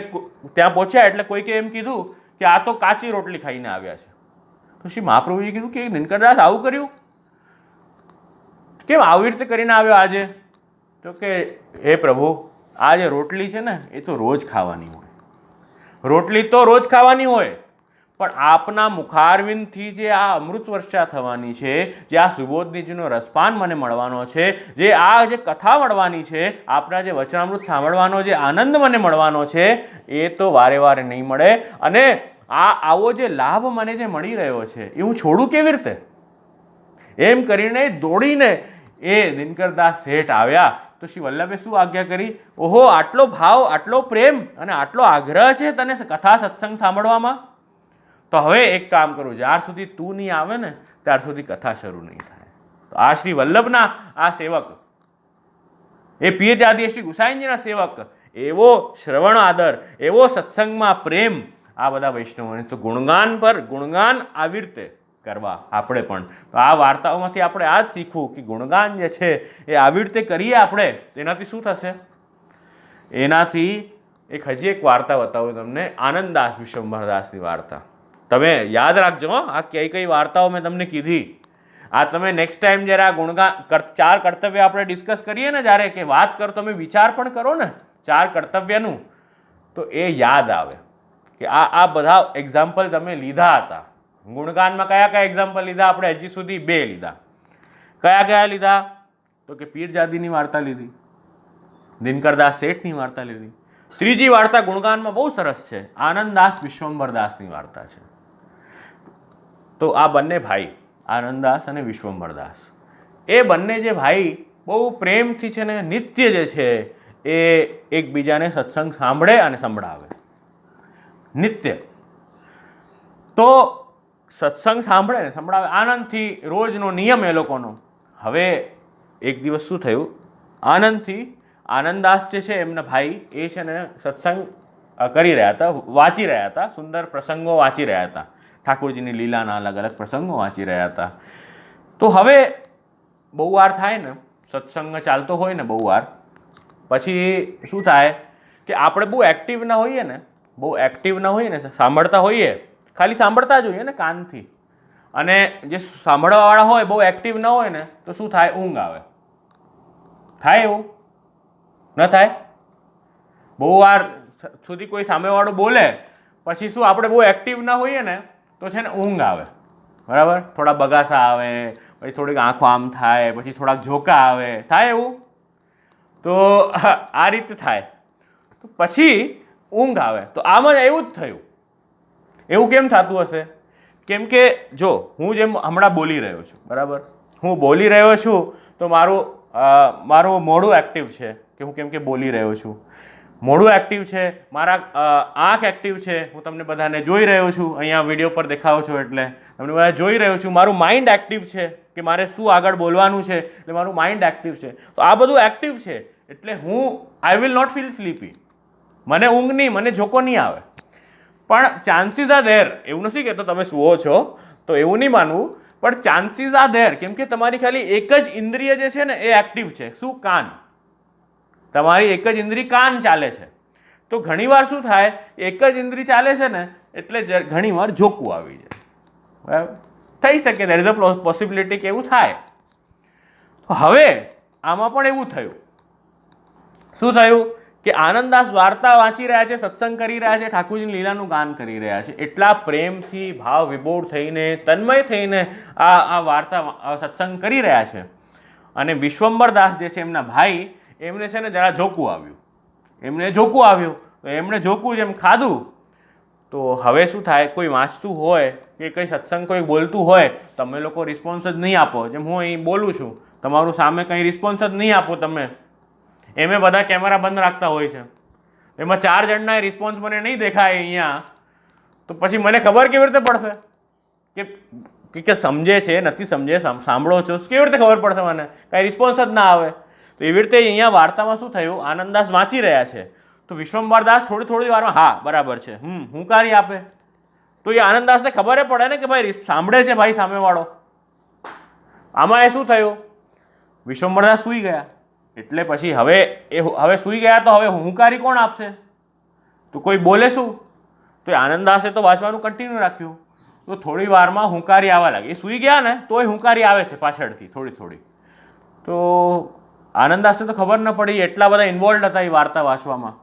ત્યાં પહોંચ્યા એટલે કોઈકે એમ કીધું કે આ તો કાચી રોટલી ખાઈને આવ્યા છે. તો શ્રી મહાપ્રભુજીએ કીધું કે દિનકરદાસ આવું કર્યું કેમ? આવી રીતે કરીને આવ્યો આજે? તો કે હે પ્રભુ, આ જે રોટલી છે ને એ તો રોજ ખાવાની હોય, રોટલી તો રોજ ખાવાની હોય, પણ આપના મુખારવિંદથી જે આ અમૃત વર્ષા થવાની છે, જે આ સુબોધનીજીનો રસપાન મને મળવાનો છે, જે આ જે કથા મળવાની છે, આપના જે વચનામૃત સાંભળવાનો જે આનંદ મને મળવાનો છે, એ તો વારે વારે નહીં મળે. અને આવો જે લાભ મને જે મળી રહ્યો છે એ હું છોડું કેવી રીતે? એમ કરીને દોડીને એ દિનકરદાસ શેઠ આવ્યા. તો શ્રી વલ્લભે શું આજ્ઞા કરી? ઓહો, આટલો ભાવ, આટલો પ્રેમ અને આટલો આગ્રહ છે તને કથા સત્સંગ સાંભળવામાં? તો હવે એક કામ કરું, જ્યાર સુધી તું નહીં આવે ને ત્યાર સુધી કથા શરૂ નહીં થાય. તો આ શ્રી વલ્લભના આ સેવક, એ પીરજાદી શ્રી ગુસાઈજીના સેવક, એવો શ્રવણ આદર, એવો સત્સંગમાં પ્રેમ આ બધા વૈષ્ણવોને. તો ગુણગાન પર ગુણગાન આવી રીતે કરવા આપણે પણ. તો આ વાર્તાઓમાંથી આપણે આ જ શીખવું કે ગુણગાન જે છે એ આવી રીતે કરીએ આપણે, એનાથી શું થશે? એનાથી હજી એક વાર્તા બતાવું તમને, આનંદદાસ વિશ્વંભરદાસની વાર્તા. તમે યાદ રાખજો આ કઈ કઈ વાર્તાઓ મેં તમને કીધી. આ તમે નેક્સ્ટ ટાઈમ જ્યારે આ ગુણગાન 4 કર્તવ્ય આપણે ડિસ્કસ કરીએ ને, જ્યારે કે વાત કરો, તમે વિચાર પણ કરો ને 4 કર્તવ્યનું, તો એ યાદ આવે કે આ બધા એક્ઝામ્પલ તમે લીધા હતા. ગુણગાનમાં કયા કયા એક્ઝામ્પલ લીધા આપણે? હજી સુધી 2 લીધા. કયા કયા લીધા? તો કે પીરજાદીની વાર્તા લીધી, દિનકરદાસ શેઠની વાર્તા લીધી. ત્રીજી વાર્તા ગુણગાનમાં બહુ સરસ છે, આનંદદાસ વિશ્વંભરદાસની વાર્તા છે. તો આ બંને ભાઈ આનંદદાસ અને વિશ્વંભરદાસ, એ બંને જે ભાઈ બહુ પ્રેમથી છે ને નિત્ય જે છે એ એકબીજાને સત્સંગ સાંભળે અને સંભળાવે. નિત્ય તો સત્સંગ સાંભળે ને સંભળાવે આનંદથી, રોજનો નિયમ એ લોકોનો. હવે એક દિવસ શું થયું, આનંદથી આનંદદાસ જે છે એમના ભાઈ એ છે ને સત્સંગ કરી રહ્યા હતા, વાંચી રહ્યા હતા, સુંદર પ્રસંગો વાંચી રહ્યા હતા, ઠાકોરજીની લીલાના અલગ અલગ પ્રસંગો વાંચી રહ્યા હતા. તો હવે બહુ વાર થાય ને, સત્સંગ ચાલતો હોય ને બહુ વાર, પછી શું થાય કે આપણે બહુ એક્ટિવ ના હોઈએ ને, સાંભળતા હોઈએ, ખાલી સાંભળતા જ હોઈએ ને કાનથી, અને જે સાંભળવાવાળા હોય બહુ એક્ટિવ ન હોય ને, તો શું થાય? ઊંઘ આવે. થાય એવું? ન થાય? બહુ વાર સુધી કોઈ સામેવાળું બોલે, પછી શું આપણે બહુ એક્ટિવ ના હોઈએ ને, તો છે ને ઊંઘ આવે. બરાબર? થોડા બગાસા આવે, પછી થોડીક આંખો આમ થાય, પછી થોડાક ઝોકા આવે. થાય એવું? તો આ રીતે થાય. તો પછી ઊંઘ આવે. તો આમાં એવું જ થયું. એવું કેમ થતું હશે? કેમ કે જો હું જેમ હમણાં બોલી રહ્યો છું, બરાબર, હું બોલી રહ્યો છું તો મારું મોઢું એક્ટિવ છે, કે હું કેમ કે બોલી રહ્યો છું, મોઢું એક્ટિવ છે, મારા આંખ એક્ટિવ છે, હું તમને બધાને જોઈ રહ્યો છું, અહીંયા વિડીયો પર દેખાવ છો એટલે તમને બધા જોઈ રહ્યો છું. મારું માઇન્ડ એક્ટિવ છે કે મારે શું આગળ બોલવાનું છે, એટલે મારું માઇન્ડ એક્ટિવ છે. તો આ બધું એક્ટિવ છે એટલે I will not feel sleepy. મને ઊંઘ નહીં, મને ઝોકો નહીં આવે. પણ ચાન્સીસ આર ધેર. એવું નથી કહેતો તમે સુવો છો તો એવું નહીં માનવું, પણ ચાન્સીસ આર ધેર, કેમ કે તમારી ખાલી એક જ ઇન્દ્રિય જે છે ને એ એક્ટિવ છે. શું? કાન. તમારી એક જ ઇન્દ્રિય કાન ચાલે છે. તો ઘણીવાર શું થાય, એક જ ઇન્દ્રિય ચાલે છે ને એટલે ઘણીવાર ઝોકું આવી જાય. બરાબર? થઈ શકે, દેર ઇઝ અ પોસિબિલિટી કે એવું થાય. તો હવે આમાં પણ એવું થયું. શું થયું કે આનંદદાસ વાર્તા વાંચી રહ્યા છે, સત્સંગ કરી રહ્યા છે, ઠાકોરજીની લીલાનું ગાન કરી રહ્યા છે. એટલા પ્રેમથી ભાવ વિભોર થઈને, તન્મય થઈને આ વાર્તા સત્સંગ કરી રહ્યા છે. અને વિશ્વંભરદાસ જે છે એમના ભાઈ, એમને છે ને જરા ઝોકું આવ્યું. તો એમણે ઝોકું જેમ ખાધું, તો હવે શું થાય, કોઈ વાંચતું હોય કે કંઈ સત્સંગ કોઈ બોલતું હોય, તમે લોકો રિસ્પોન્સ જ નહીં આપો. જેમ હું અહીં બોલું છું, તમારું સામે કંઈ રિસ્પોન્સ જ નહીં આપો તમે, એમે બધા કેમેરા બંધ રાખતા હોય છે, એમાં 4 જણના રિસ્પોન્સ મને નહીં દેખાય અહીંયા, તો પછી મને ખબર કેવી રીતે પડશે કે સમજે છે નથી સમજે, સાંભળો છો, કેવી રીતે ખબર પડશે મને? કાંઈ રિસ્પોન્સ જ ના આવે. તો એવી રીતે અહીંયા વાર્તામાં શું થયું, આનંદદાસ વાંચી રહ્યા છે, તો વિશ્વંભરદાસ થોડી વારમાં હા બરાબર છે હુંકારી આપે. તો એ આનંદદાસને ખબર પડે ને કે ભાઈ સાંભળે છે ભાઈ સામેવાળો. આમાં એ શું થયું, વિશ્વંભરદાસ સૂઈ ગયા. એટલે પછી હવે સૂઈ ગયા તો હવે હુંકારી કોણ આપશે? તો કોઈ બોલે શું? તો આનંદદાસે તો વાંચવાનું કન્ટિન્યુ રાખ્યું. તો થોડી વારમાં હુંકારી આવવા લાગી. એ સૂઈ ગયા ને તોય હુંકારી આવે છે પાછળથી થોડી. તો આનંદદાસને તો ખબર ન પડી, એટલા બધા ઇન્વોલ્વ હતા એ વાર્તા વાંચવામાં.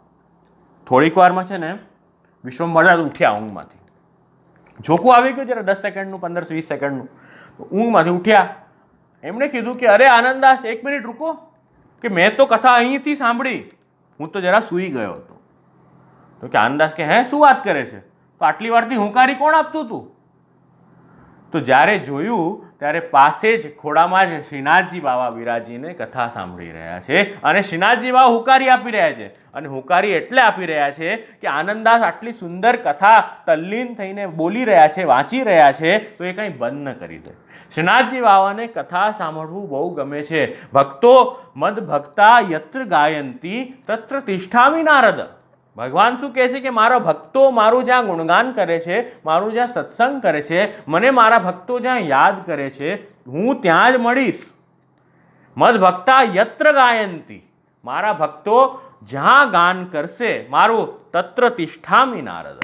થોડીક વારમાં છે ને વિશ્વંભરદાસ ઉઠ્યા ઊંઘમાંથી. ઝોકું આવી ગયું જરા 10 સેકન્ડનું, 15-20 સેકન્ડનું. ઊંઘમાંથી ઉઠ્યા. એમણે કીધું કે અરે આનંદદાસ, 1 મિનિટ રૂકો, કે મેં તો કથા અહીંથી સાંભળી, હું તો જરા સૂઈ ગયો હતો. તો કે આનંદદાસ કે હે, શું વાત કરે છે? તો આટલી વારથી હુંકારી કોણ આપતું હતું? તો જ્યારે જોયું ત્યારે પાસે જ ખોડામાં જ શ્રીનાથજી બાવા બિરાજીને કથા સાંભળી રહ્યા છે, અને શ્રીનાથજી બાવા હુંકારી આપી રહ્યા છે. અને હુંકારી એટલે આપી રહ્યા છે કે આનંદદાસ આટલી સુંદર કથા તલ્લીન થઈને બોલી રહ્યા છે, વાંચી રહ્યા છે, તો એ કંઈ બંધ ન કરી દે. શ્રીનાથજી બાવાને કથા સાંભળવું બહુ ગમે છે. ભક્તો મદ ભક્તા યત્ર ગાયંતી તત્ર તિષ્ઠામિ નારદ. ભગવાન શું કહે છે કે મારા ભક્તો મારું જ્યાં ગુણગાન કરે છે, મારું જ્યાં સત્સંગ કરે છે, મને મારા ભક્તો જ્યાં યાદ કરે છે, હું ત્યાં જ મળીશ. મદ ભક્તા યત્ર ગાયંતી, મારા ભક્તો જ્યાં ગાન કરશે મારું તત્ર તિષ્ઠામિ નારદ,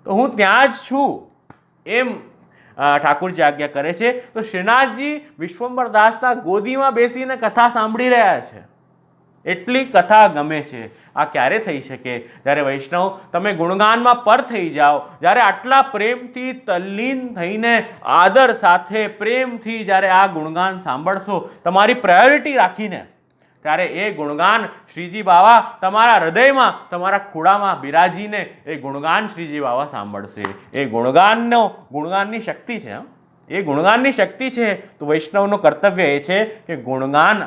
તો હું ત્યાં જ છું, એમ ઠાકુરજી આજ્ઞા કરે છે. તો શ્રીનાથજી વિશ્વંભર દાસના ગોદીમાં બેસીને કથા સાંભળી રહ્યા છે, એટલી કથા ગમે છે. આ ક્યારે થઈ શકે? જ્યારે વૈષ્ણવ તમે ગુણગાનમાં પર થઈ જાઓ, જ્યારે આટલા પ્રેમથી તલ્લીન થઈને આદર સાથે પ્રેમથી જ્યારે આ ગુણગાન સાંભળશો તમારી પ્રાયોરિટી રાખીને, ત્યારે એ ગુણગાન શ્રીજી બાવા તમારા હૃદયમાં તમારા ખોળામાં બિરાજીને એ ગુણગાન શ્રીજી બાવા સાંભળશે. એ ગુણગાનની શક્તિ છે. એ ગુણગાનની શક્તિ છે. તો વૈષ્ણવનું કર્તવ્ય એ છે કે ગુણગાન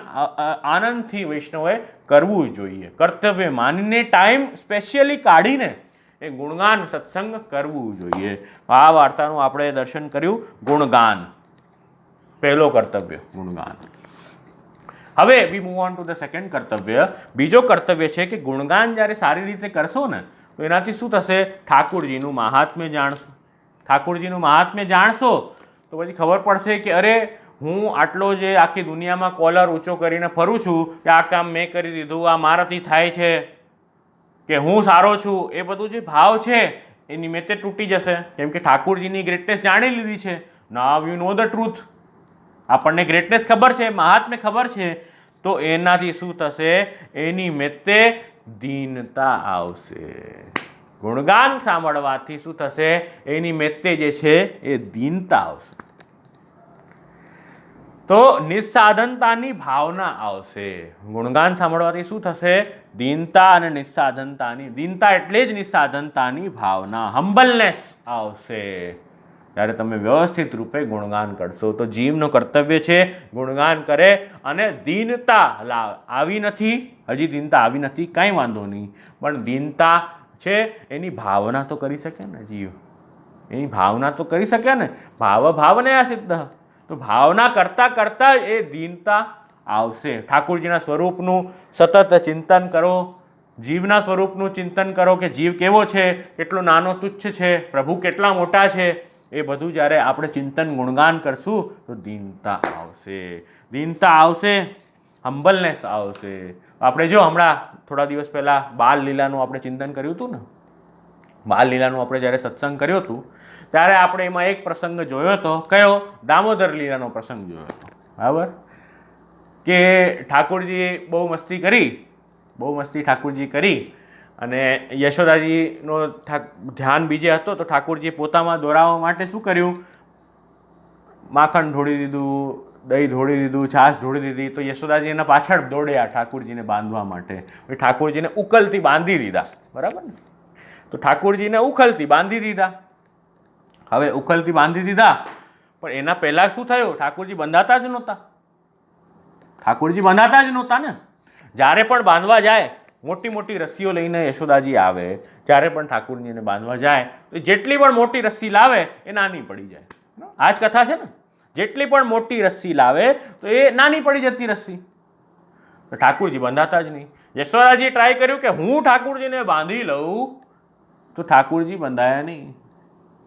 આનંદથી વૈષ્ણવે કરવું જોઈએ. કર્તવ્ય માનીને ટાઈમ સ્પેશિયલી કાઢીને એ ગુણગાન સત્સંગ કરવું જોઈએ. આ વાર્તાનું આપણે દર્શન કર્યું. ગુણગાન પહેલો કર્તવ્ય ગુણગાન. હવે વી move on to the second કર્તવ્ય. બીજો કર્તવ્ય છે કે ગુણગાન જ્યારે સારી રીતે કરશો ને તો એનાથી શું થશે? ઠાકુરજીનું મહાત્મ્ય જાણશો. ઠાકુરજીનું મહાત્મ્ય જાણશો તો પછી ખબર પડશે કે અરે હું આટલો જે આખી દુનિયામાં કોલર ઊંચો કરીને ફરું છું કે આ કામ મેં કરી દીધું, આ મારાથી થાય છે, કે હું સારો છું, એ બધું જે ભાવ છે એ નિમિત્તે તૂટી જશે. કેમ કે ઠાકુરજીની ગ્રેટનેસ જાણી લીધી છે. Now you know the truth. આપણને ગ્રેટનેસ ખબર છે, મહાત્મ્ય ખબર છે, તો એનાથી શું થશે? એની મેતે દીનતા આવશે. ગુણગાન સાંભળવાથી શું થશે? એની મેતે જે છે એ દીનતા આવશે. તો નિસ્સાધનતાની ભાવના આવશે. ગુણગાન સાંભળવાથી શું થશે? દીનતા અને નિસ્સાધનતાની, દીનતા એટલે જ નિસ્સાધનતાની ભાવના, હમ્બલનેસ આવશે. જ્યારે તમે વ્યવસ્થિત રૂપે ગુણગાન કરશો તો જીવનું કર્તવ્ય છે ગુણગાન કરે અને દીનતા આવી નથી, હજી દીનતા આવી નથી, કાંઈ વાંધો નહીં, પણ દીનતા છે એની ભાવના તો કરી શકે ને જીવ, એની ભાવના તો કરી શકે ને. ભાવને આ સિદ્ધ. તો ભાવના કરતા કરતા એ દીનતા આવશે. ઠાકુરજીના સ્વરૂપનું સતત ચિંતન કરો, જીવના સ્વરૂપનું ચિંતન કરો કે જીવ કેવો છે, કેટલો નાનો તુચ્છ છે, પ્રભુ કેટલા મોટા છે. એ બધું જ્યારે આપણે ચિંતન ગુણગાન કરશું તો દીનતા આવશે. દીનતા આવશે, હમ્બલનેસ આવશે. આપણે જો હમણાં થોડા દિવસ પહેલાં બાલ લીલાનું આપણે ચિંતન કર્યું હતું ને, બાલ લીલાનું આપણે જ્યારે સત્સંગ કર્યો હતું ત્યારે આપણે એમાં એક પ્રસંગ જોયો હતો. કયો? દામોદર લીલાનો પ્રસંગ જોયો હતો. બરાબર? કે ઠાકુરજી બહુ મસ્તી કરી, બહુ મસ્તી ઠાકુરજી કરી અને યશોદાજીનો ધ્યાન બીજે હતો. તો ઠાકુરજીએ પોતામાં દોરાવવા માટે શું કર્યું? માખણ ઢોળી દીધું, દહીં ઢોળી દીધું, છાશ ઢોળી દીધી. તો યશોદાજી એના પાછળ દોડ્યા ઠાકુરજીને બાંધવા માટે. ઠાકુરજીને ઉકલથી બાંધી દીધા. બરાબર ને? તો ઠાકુરજીને ઉખલથી બાંધી દીધા. હવે ઉખલથી બાંધી દીધા, પણ એના પહેલાં શું થયું? ઠાકુરજી બંધાતા જ નહોતા. ઠાકુરજી બંધાતા જ નહોતા ને. જ્યારે પણ બાંધવા જાય, મોટી મોટી રસ્સીઓ લઈને યશોદાજી આવે, જ્યારે પણ ઠાકુરજીને બાંધવા જાય તો જેટલી પણ મોટી રસ્સી લાવે એ નાની પડી જાય. આ જ કથા છે ને. જેટલી પણ મોટી રસ્સી લાવે તો એ નાની પડી જતી રસ્સી. તો ઠાકુરજી બંધાતા જ નહીં. યશોદાજીએ ટ્રાય કર્યું કે હું ઠાકુરજીને બાંધી લઉં, તો ઠાકુરજી બંધાયા નહીં.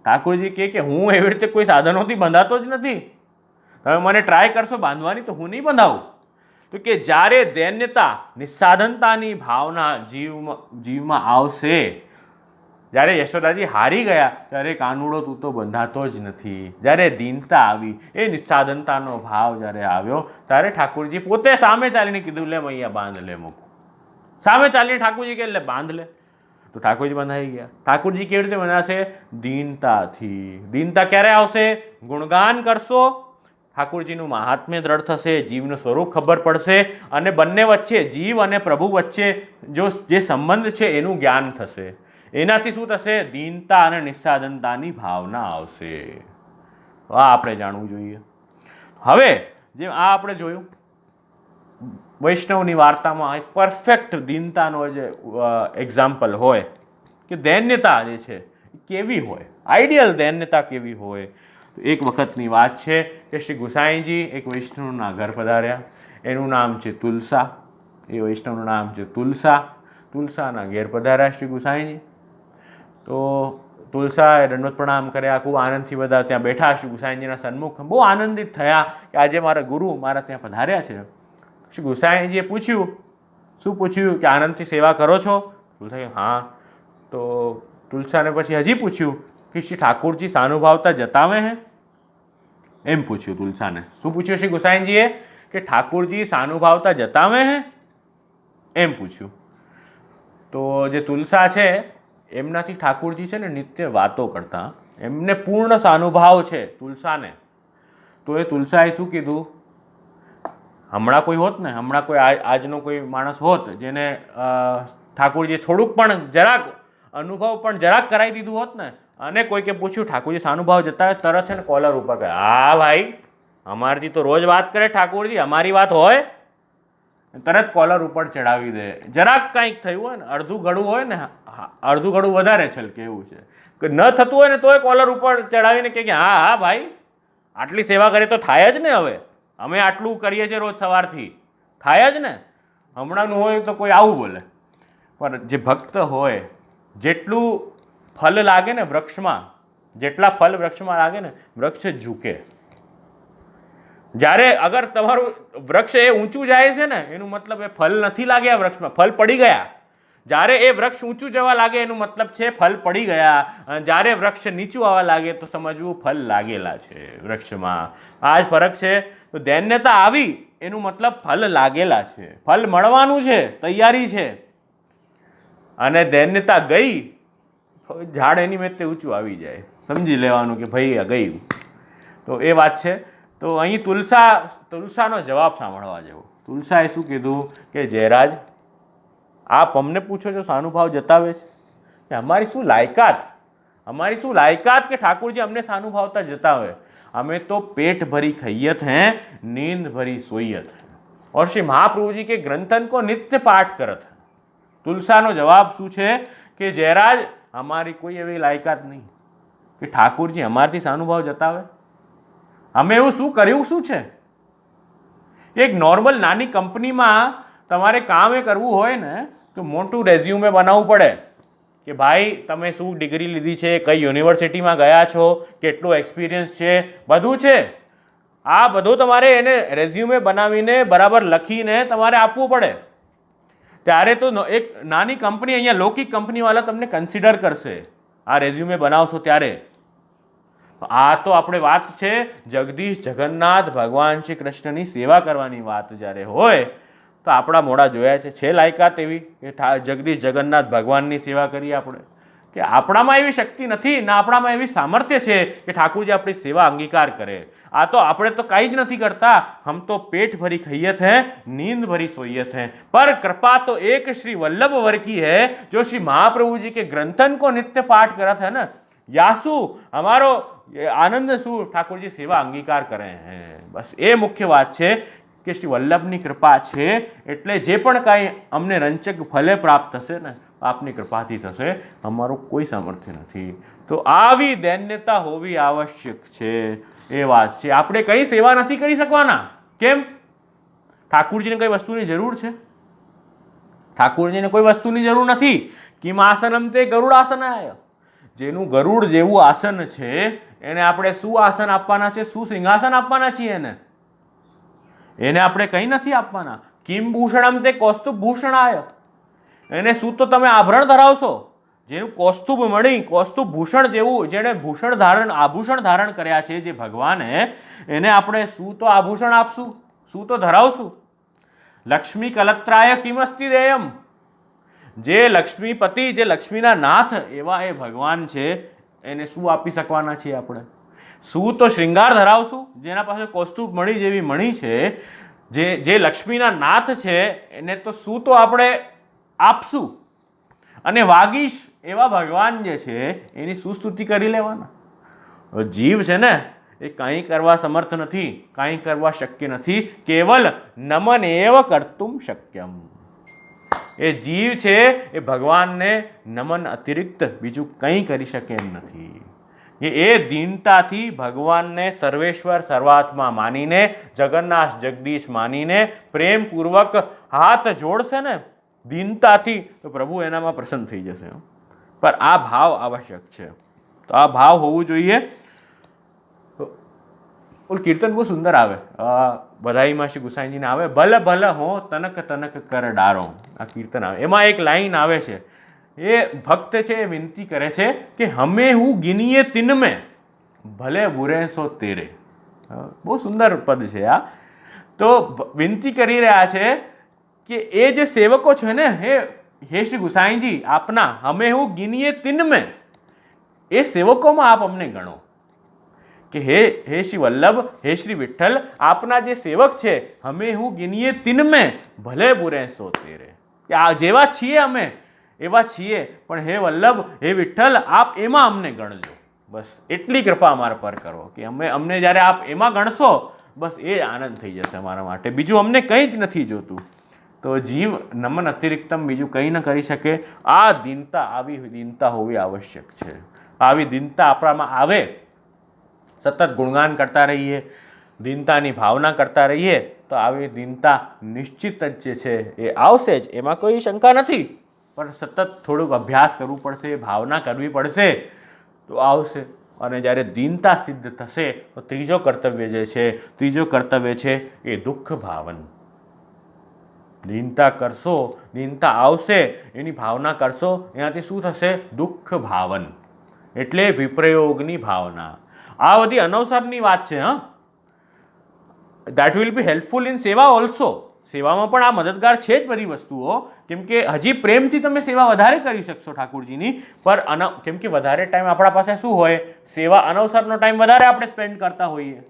ઠાકુરજી કહે કે હું એવી રીતે કોઈ સાધનોથી બંધાતો જ નથી, તમે મને ટ્રાય કરશો બાંધવાની તો હું નહીં બંધાવું. તો કે જ્યારે દૈન્યતા, નિસ્સાધનતાની ભાવના જીવમાં આવશે, જ્યારે યશોદાજી હારી ગયા ત્યારે કાનુડો તું તો બંધાતો જ નથી. જ્યારે દીનતા આવી, એ નિસ્સાધનતાનો ભાવ જ્યારે આવ્યો ત્યારે ઠાકુરજી પોતે સામે ચાલીને કીધું લે મૈયા બાંધ લે મૂક. સામે ચાલીને ઠાકુરજી કે લે બાંધ લે. તો ઠાકુરજી બંધાઈ ગયા. ઠાકુરજી કેવી રીતે બંધાશે? દીનતાથી. દીનતા ક્યારે આવશે? ગુણગાન કરશો, ઠાકુરજીનું મહાત્મ્ય દ્રઢ થશે, જીવનું સ્વરૂપ ખબર પડશે અને બંને વચ્ચે, જીવ અને પ્રભુ વચ્ચે જે સંબંધ છે એનું જ્ઞાન થશે. એનાથી શું થશે? દીનતા અને નિસ્સાધનતાની ભાવના આવશે. આ આપણે જાણવું જોઈએ. હવે જેમ આ આપણે જોયું વૈષ્ણવની વાર્તામાં એક પરફેક્ટ દીનતાનો જે એક્ઝામ્પલ હોય કે દૈન્યતા જે છે કેવી હોય, આઈડિયલ દૈન્યતા કેવી હોય. એક વખતની વાત છે કે શ્રી ગુસાઈજી એક વૈષ્ણવના ઘર પધાર્યા. એનું નામ છે તુલસા. એ વૈષ્ણવનું નામ છે તુલસા. તુલસાના ઘેર પધાર્યા શ્રી ગુસાઈજી. તો તુલસાએ દંડવત પ્રણામ કર્યા, ખૂબ આનંદથી બધા ત્યાં બેઠા શ્રી ગુસાઈજીના સન્મુખ, બહુ આનંદિત થયા કે આજે મારા ગુરુ મારા ત્યાં પધાર્યા છે. શ્રી ગુસાઈજીએ પૂછ્યું, શું પૂછ્યું કે આનંદથી સેવા કરો છો? તુલસાએ હા. તો તુલસાને પછી હજી પૂછ્યું કે શ્રી ઠાકુરજી સાનુભાવતા જતાવે હે? એમ પૂછ્યું તુલસાને. શું પૂછ્યું શ્રી ગુસાઈજીએ? કે ઠાકુરજી સાનુભાવતા જતાવે હે? એમ પૂછ્યું. તો જે તુલસા છે એમનાથી ઠાકુરજી છે ને નિત્ય વાતો કરતા, એમને પૂર્ણ સાનુભાવ છે તુલસાને. તો એ તુલસાએ શું કીધું, હમણાં કોઈ હોત ને, હમણાં કોઈ આજનો કોઈ માણસ હોત જેને ઠાકુરજી થોડુંક પણ જરાક અનુભવ પણ જરાક કરાવી દીધું હોત ને, અને કોઈકે પૂછ્યું ઠાકુરજી સાનુભાવ જતા હોય, તરત છે ને કોલર ઉપર કહે, હા ભાઈ અમારથી તો રોજ વાત કરે ઠાકુરજી, અમારી વાત હોય, તરત કોલર ઉપર ચડાવી દે. જરાક કંઈક થયું હોય ને, અડધું ઘડું હોય ને, અડધું ઘડું વધારે છલકે એવું છે કે ન થતું હોય ને તોય કોલર ઉપર ચડાવીને કે હા હા ભાઈ આટલી સેવા કરીએ તો થાય જ ને, હવે અમે આટલું કરીએ છીએ રોજ સવારથી, થાય જ ને. હમણાંનું હોય તો કોઈ આવું બોલે, પણ જે ભક્ત હોય, જેટલું ફલ લાગે ને વૃક્ષમાં, જેટલા ફલ વૃક્ષમાં લાગે ને, વૃક્ષ ઝૂકે. જ્યારે અગર તમારું વૃક્ષ એ ઊંચું જાય છે ને, એનું મતલબ એ ફલ નથી લાગ્યા વૃક્ષમાં, ફલ પડી ગયા. જ્યારે એ વૃક્ષ ઊંચું જવા લાગે એનું મતલબ છે ફલ પડી ગયા, અને જ્યારે વૃક્ષ નીચું આવવા લાગે તો સમજવું ફલ લાગેલા છે વૃક્ષમાં. આ જ ફરક છે. તો દૈન્યતા આવી એનું મતલબ ફલ લાગેલા છે, ફલ મળવાનું છે, તૈયારી છે. અને દૈન્યતા ગઈ, ઝાડ એની મેં ઊંચું આવી જાય, સમજી લેવાનું કે ભાઈ આ ગયું. તો એ વાત છે. તો અહીં તુલસાનો જવાબ સાંભળવા જેવો. તુલસાએ શું કીધું કે જયરાજ, આપ અમને પૂછો છો સાનુભાવ જતાવે છે, કે અમારી શું લાયકાત, અમારી શું લાયકાત કે ઠાकुर जी અમને સાનુભાવતા જતાવે? અમે તો पेट भरी खैयत हैं, नींद भरी सोयत हैं, और श्री महाप्रभु जी के ग्रंथन को नित्य पाठ करत हैं. તુલસાનો જવાબ શું છે કે જયરાજ અમારી કોઈ એવી લાયકાત નહીં કે ઠાકુરજી અમારથી સાનુભાવ જતાવે. અમે એવું શું કર્યું શું છે? એક નોર્મલ નાની કંપનીમાં તમારે કામ એ કરવું હોય ને તો મોટું રેઝ્યુમે બનાવવું પડે કે ભાઈ તમે શું ડિગ્રી લીધી છે, કઈ યુનિવર્સિટીમાં ગયા છો, કેટલો એક્સપિરિયન્સ છે, બધું છે. આ બધું તમારે એને રેઝ્યુમે બનાવીને બરાબર લખીને તમારે આપવું પડે. ત્યારે તો એક નાની કંપની, અહીંયા લૌકિક કંપનીવાળા તમને કન્સિડર કરશે આ રેઝ્યુમે બનાવશો ત્યારે. આ તો આપણે વાત છે જગદીશ જગન્નાથ ભગવાન શ્રી કૃષ્ણની સેવા કરવાની વાત જ્યારે હોય તો આપણા મોડા જોયા છે લાયકાત એવી કે જગદીશ જગન્નાથ ભગવાનની સેવા કરીએ આપણે? કે આપણામાં એવી શક્તિ નથી ને આપણામાં એવી સામર્થ્ય છે કે ઠાકુરજી આપણી સેવા અંગીકાર કરે. આ તો આપણે તો કંઈ જ નથી કરતા. હમ તો पेट भरी खैयत हैं, नींद भरी सोयत हैं, पर कृपा तो एक श्री वल्लभ वर की है जो श्री महाप्रभु जी के ग्रंथन को नित्य पाठ करत है ना, यासु हमारो आनंद શું ઠાકોરજી સેવા અંગીકાર કરે હે. બસ એ મુખ્ય વાત છે કે શ્રી વલ્લભની કૃપા છે એટલે જે પણ કાંઈ અમને રંચક ફલે પ્રાપ્ત થશે ને આપની કૃપાથી થશે, અમારું કોઈ સામર્થ્ય નથી. તો આવી દૈન્યતા હોવી આવશ્યક છે, એ વાત છે. આપણે કઈ સેવા નથી કરી શકવાના. કેમ? ઠાકુરજીને કઈ વસ્તુની જરૂર છે? ઠાકુરજીને કોઈ વસ્તુની જરૂર નથી. કિમ આસનમ તે ગરુડાસનાય. જેનું ગરુડ જેવું આસન છે એને આપણે શું આસન આપવાના છે, શું સિંહાસન આપવાના છીએ એને આપણે કંઈ નથી આપવાના. કિમ ભૂષણમ તે કૌસ્તુભ ભૂષણાય. એને શું તો તમે આભરણ ધરાવશો? જેનું કૌસ્તુભ મણી, કૌસ્તુભ ભૂષણ જેવું, જેણે આભૂષણ ધારણ કર્યા છે જે ભગવાને, એને આપણે શું તો આભૂષણ આપશું, શું તો ધરાવશું? લક્ષ્મી કલત્રાય કિમસ્તિ દેયમ. જે લક્ષ્મીપતિ, જે લક્ષ્મીના નાથ એવા એ ભગવાન છે, એને શું આપી શકવાના છીએ આપણે? શું તો શ્રૃંગાર ધરાવશું? જેના પાસે કૌસ્તુભ મણી જેવી મણી છે, જે લક્ષ્મીના નાથ છે, એને તો શું તો આપણે આપશું? અને વાગીશ એવા ભગવાન જે છે એની શું સ્તુતિ કરી લેવાના? જીવ છે ને એ કંઈ કરવા સમર્થ નથી, કંઈ કરવા શક્ય નથી. કેવલ નમન એવ કર્તુમ શક્યમ. એ જીવ છે એ ભગવાનને નમન અતિરિક્ત બીજું કંઈ કરી શકે એમ નથી. એ દીનતાથી ભગવાનને સર્વેશ્વર સર્વાત્મા માનીને, જગન્નાથ જગદીશ માનીને પ્રેમપૂર્વક હાથ જોડશે ને દીનતાથી, તો પ્રભુ એનામાં પ્રસન્ન થઈ જશે. પણ આ ભાવ આવશ્યક છે. તો આ ભાવ હોવું જોઈએ. ઓલું કીર્તન બહુ સુંદર આવે, બધાઈમાં શ્રી ગુસાઈજીને આવે, ભલે ભલે હો તનક તનક કર ડારો. આ કીર્તન આવે, એમાં એક લાઈન આવે છે, એ ભક્ત છે એ વિનંતી કરે છે કે હમે હું ગિનીએ તિન મેં ભલે બુરે સો તેરે. બહુ સુંદર પદ છે આ. તો વિનંતી કરી રહ્યા છે કે એ જે સેવકો છે ને, હે શ્રી ગુસાઈજી આપના, હમે હું ગિનીએ તિન મેં, એ સેવકોમાં આપ અમને ગણો. કે હે શ્રી વલ્લભ, હે શ્રી વિઠ્ઠલ, આપના જે સેવક છે, હમે હું ગિનીએ તિન મેં ભલે બુરે સો તેરે. કે આ જેવા છીએ અમે એવા છીએ, પણ હે વલ્લભ, હે વિઠ્ઠલ, આપ એમાં અમને ગણજો. બસ એટલી કૃપા અમારા પર કરો કે અમને જ્યારે આપ એમાં ગણશો, બસ એ આનંદ થઈ જશે અમારા માટે. બીજું અમને કંઈ જ નથી જોતું. તો જીવ નમન અતિરિક્તમ બીજું કંઈ ન કરી શકે. આ દીનતા, આવી દીનતા હોવી આવશ્યક છે. આવી દીનતા આપણામાં આવે, સતત ગુણગાન કરતા રહીએ, દીનતાની ભાવના કરતા રહીએ, તો આવી દીનતા નિશ્ચિત જ જે છે એ આવશે જ, એમાં કોઈ શંકા નથી. પણ સતત થોડુંક અભ્યાસ કરવું પડશે, ભાવના કરવી પડશે, તો આવશે. અને જ્યારે દીનતા સિદ્ધ થશે, તો ત્રીજો કર્તવ્ય છે એ દુઃખ ભાવન. દીનતા કરશો, દીનતા આવશે, એની ભાવના કરશો, એનાથી શું થશે? દુઃખ ભાવન, એટલે વિપ્રયોગની ભાવના. આ બધી અનવસરની વાત છે. That will be helpful in સેવા ઓલ્સો. સેવામાં પણ આ મદદગાર છે જ બધી વસ્તુઓ, કેમ કે હજી પ્રેમથી તમે સેવા વધારે કરી શકશો ઠાકુરજીની. પર કેમ કે વધારે ટાઈમ આપણા પાસે શું હોય, સેવા અનવસરનો ટાઈમ વધારે આપણે સ્પેન્ડ કરતા હોઈએ.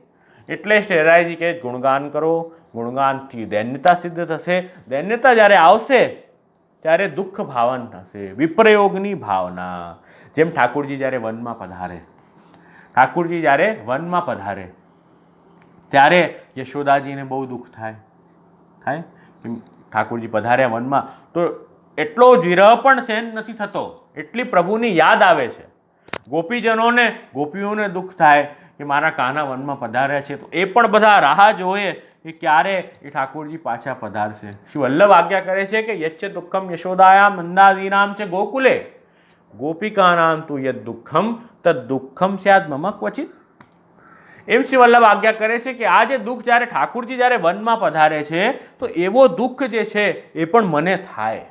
એટલે શહેરાઈજી કહે ગુણગાન કરો, ગુણગાનથી દૈન્યતા સિદ્ધ થશે. દૈન્યતા જ્યારે આવશે ત્યારે દુઃખ ભાવન થશે, વિપ્રયોગની ભાવના. જેમ ઠાકુરજી જ્યારે વનમાં પધારે, ત્યારે યશોદાજીને બહુ દુઃખ થાય. ઠાકુરજી પધાર્યા વનમાં, તો એટલો જ વિરહ પણ સહન નથી થતો, એટલી પ્રભુની યાદ આવે છે. ગોપીઓને દુઃખ થાય કે મારા કાના વનમાં પધાર્યા છે, તો એ પણ બધા રાહ જોએ કે ક્યારે એ ઠાકુરજી પાછા પધારશે. શ્રી વલ્લભ આજ્ઞા કરે છે કે યચ્ચ દુઃખમ યશોદાયામ મંદાદીનામ છે ગોકુલે ગોપિકાનામ તુ યદ દુઃખમ તદ દુઃખમ સ્યાદ મમ ક્વચિત. એમ શ્રી વલ્લભ આજ્ઞા કરે છે કે આ જે દુઃખ જ્યારે ઠાકુરજી જ્યારે વનમાં પધારે છે, તો એવો દુઃખ જે છે એ પણ મને થાય.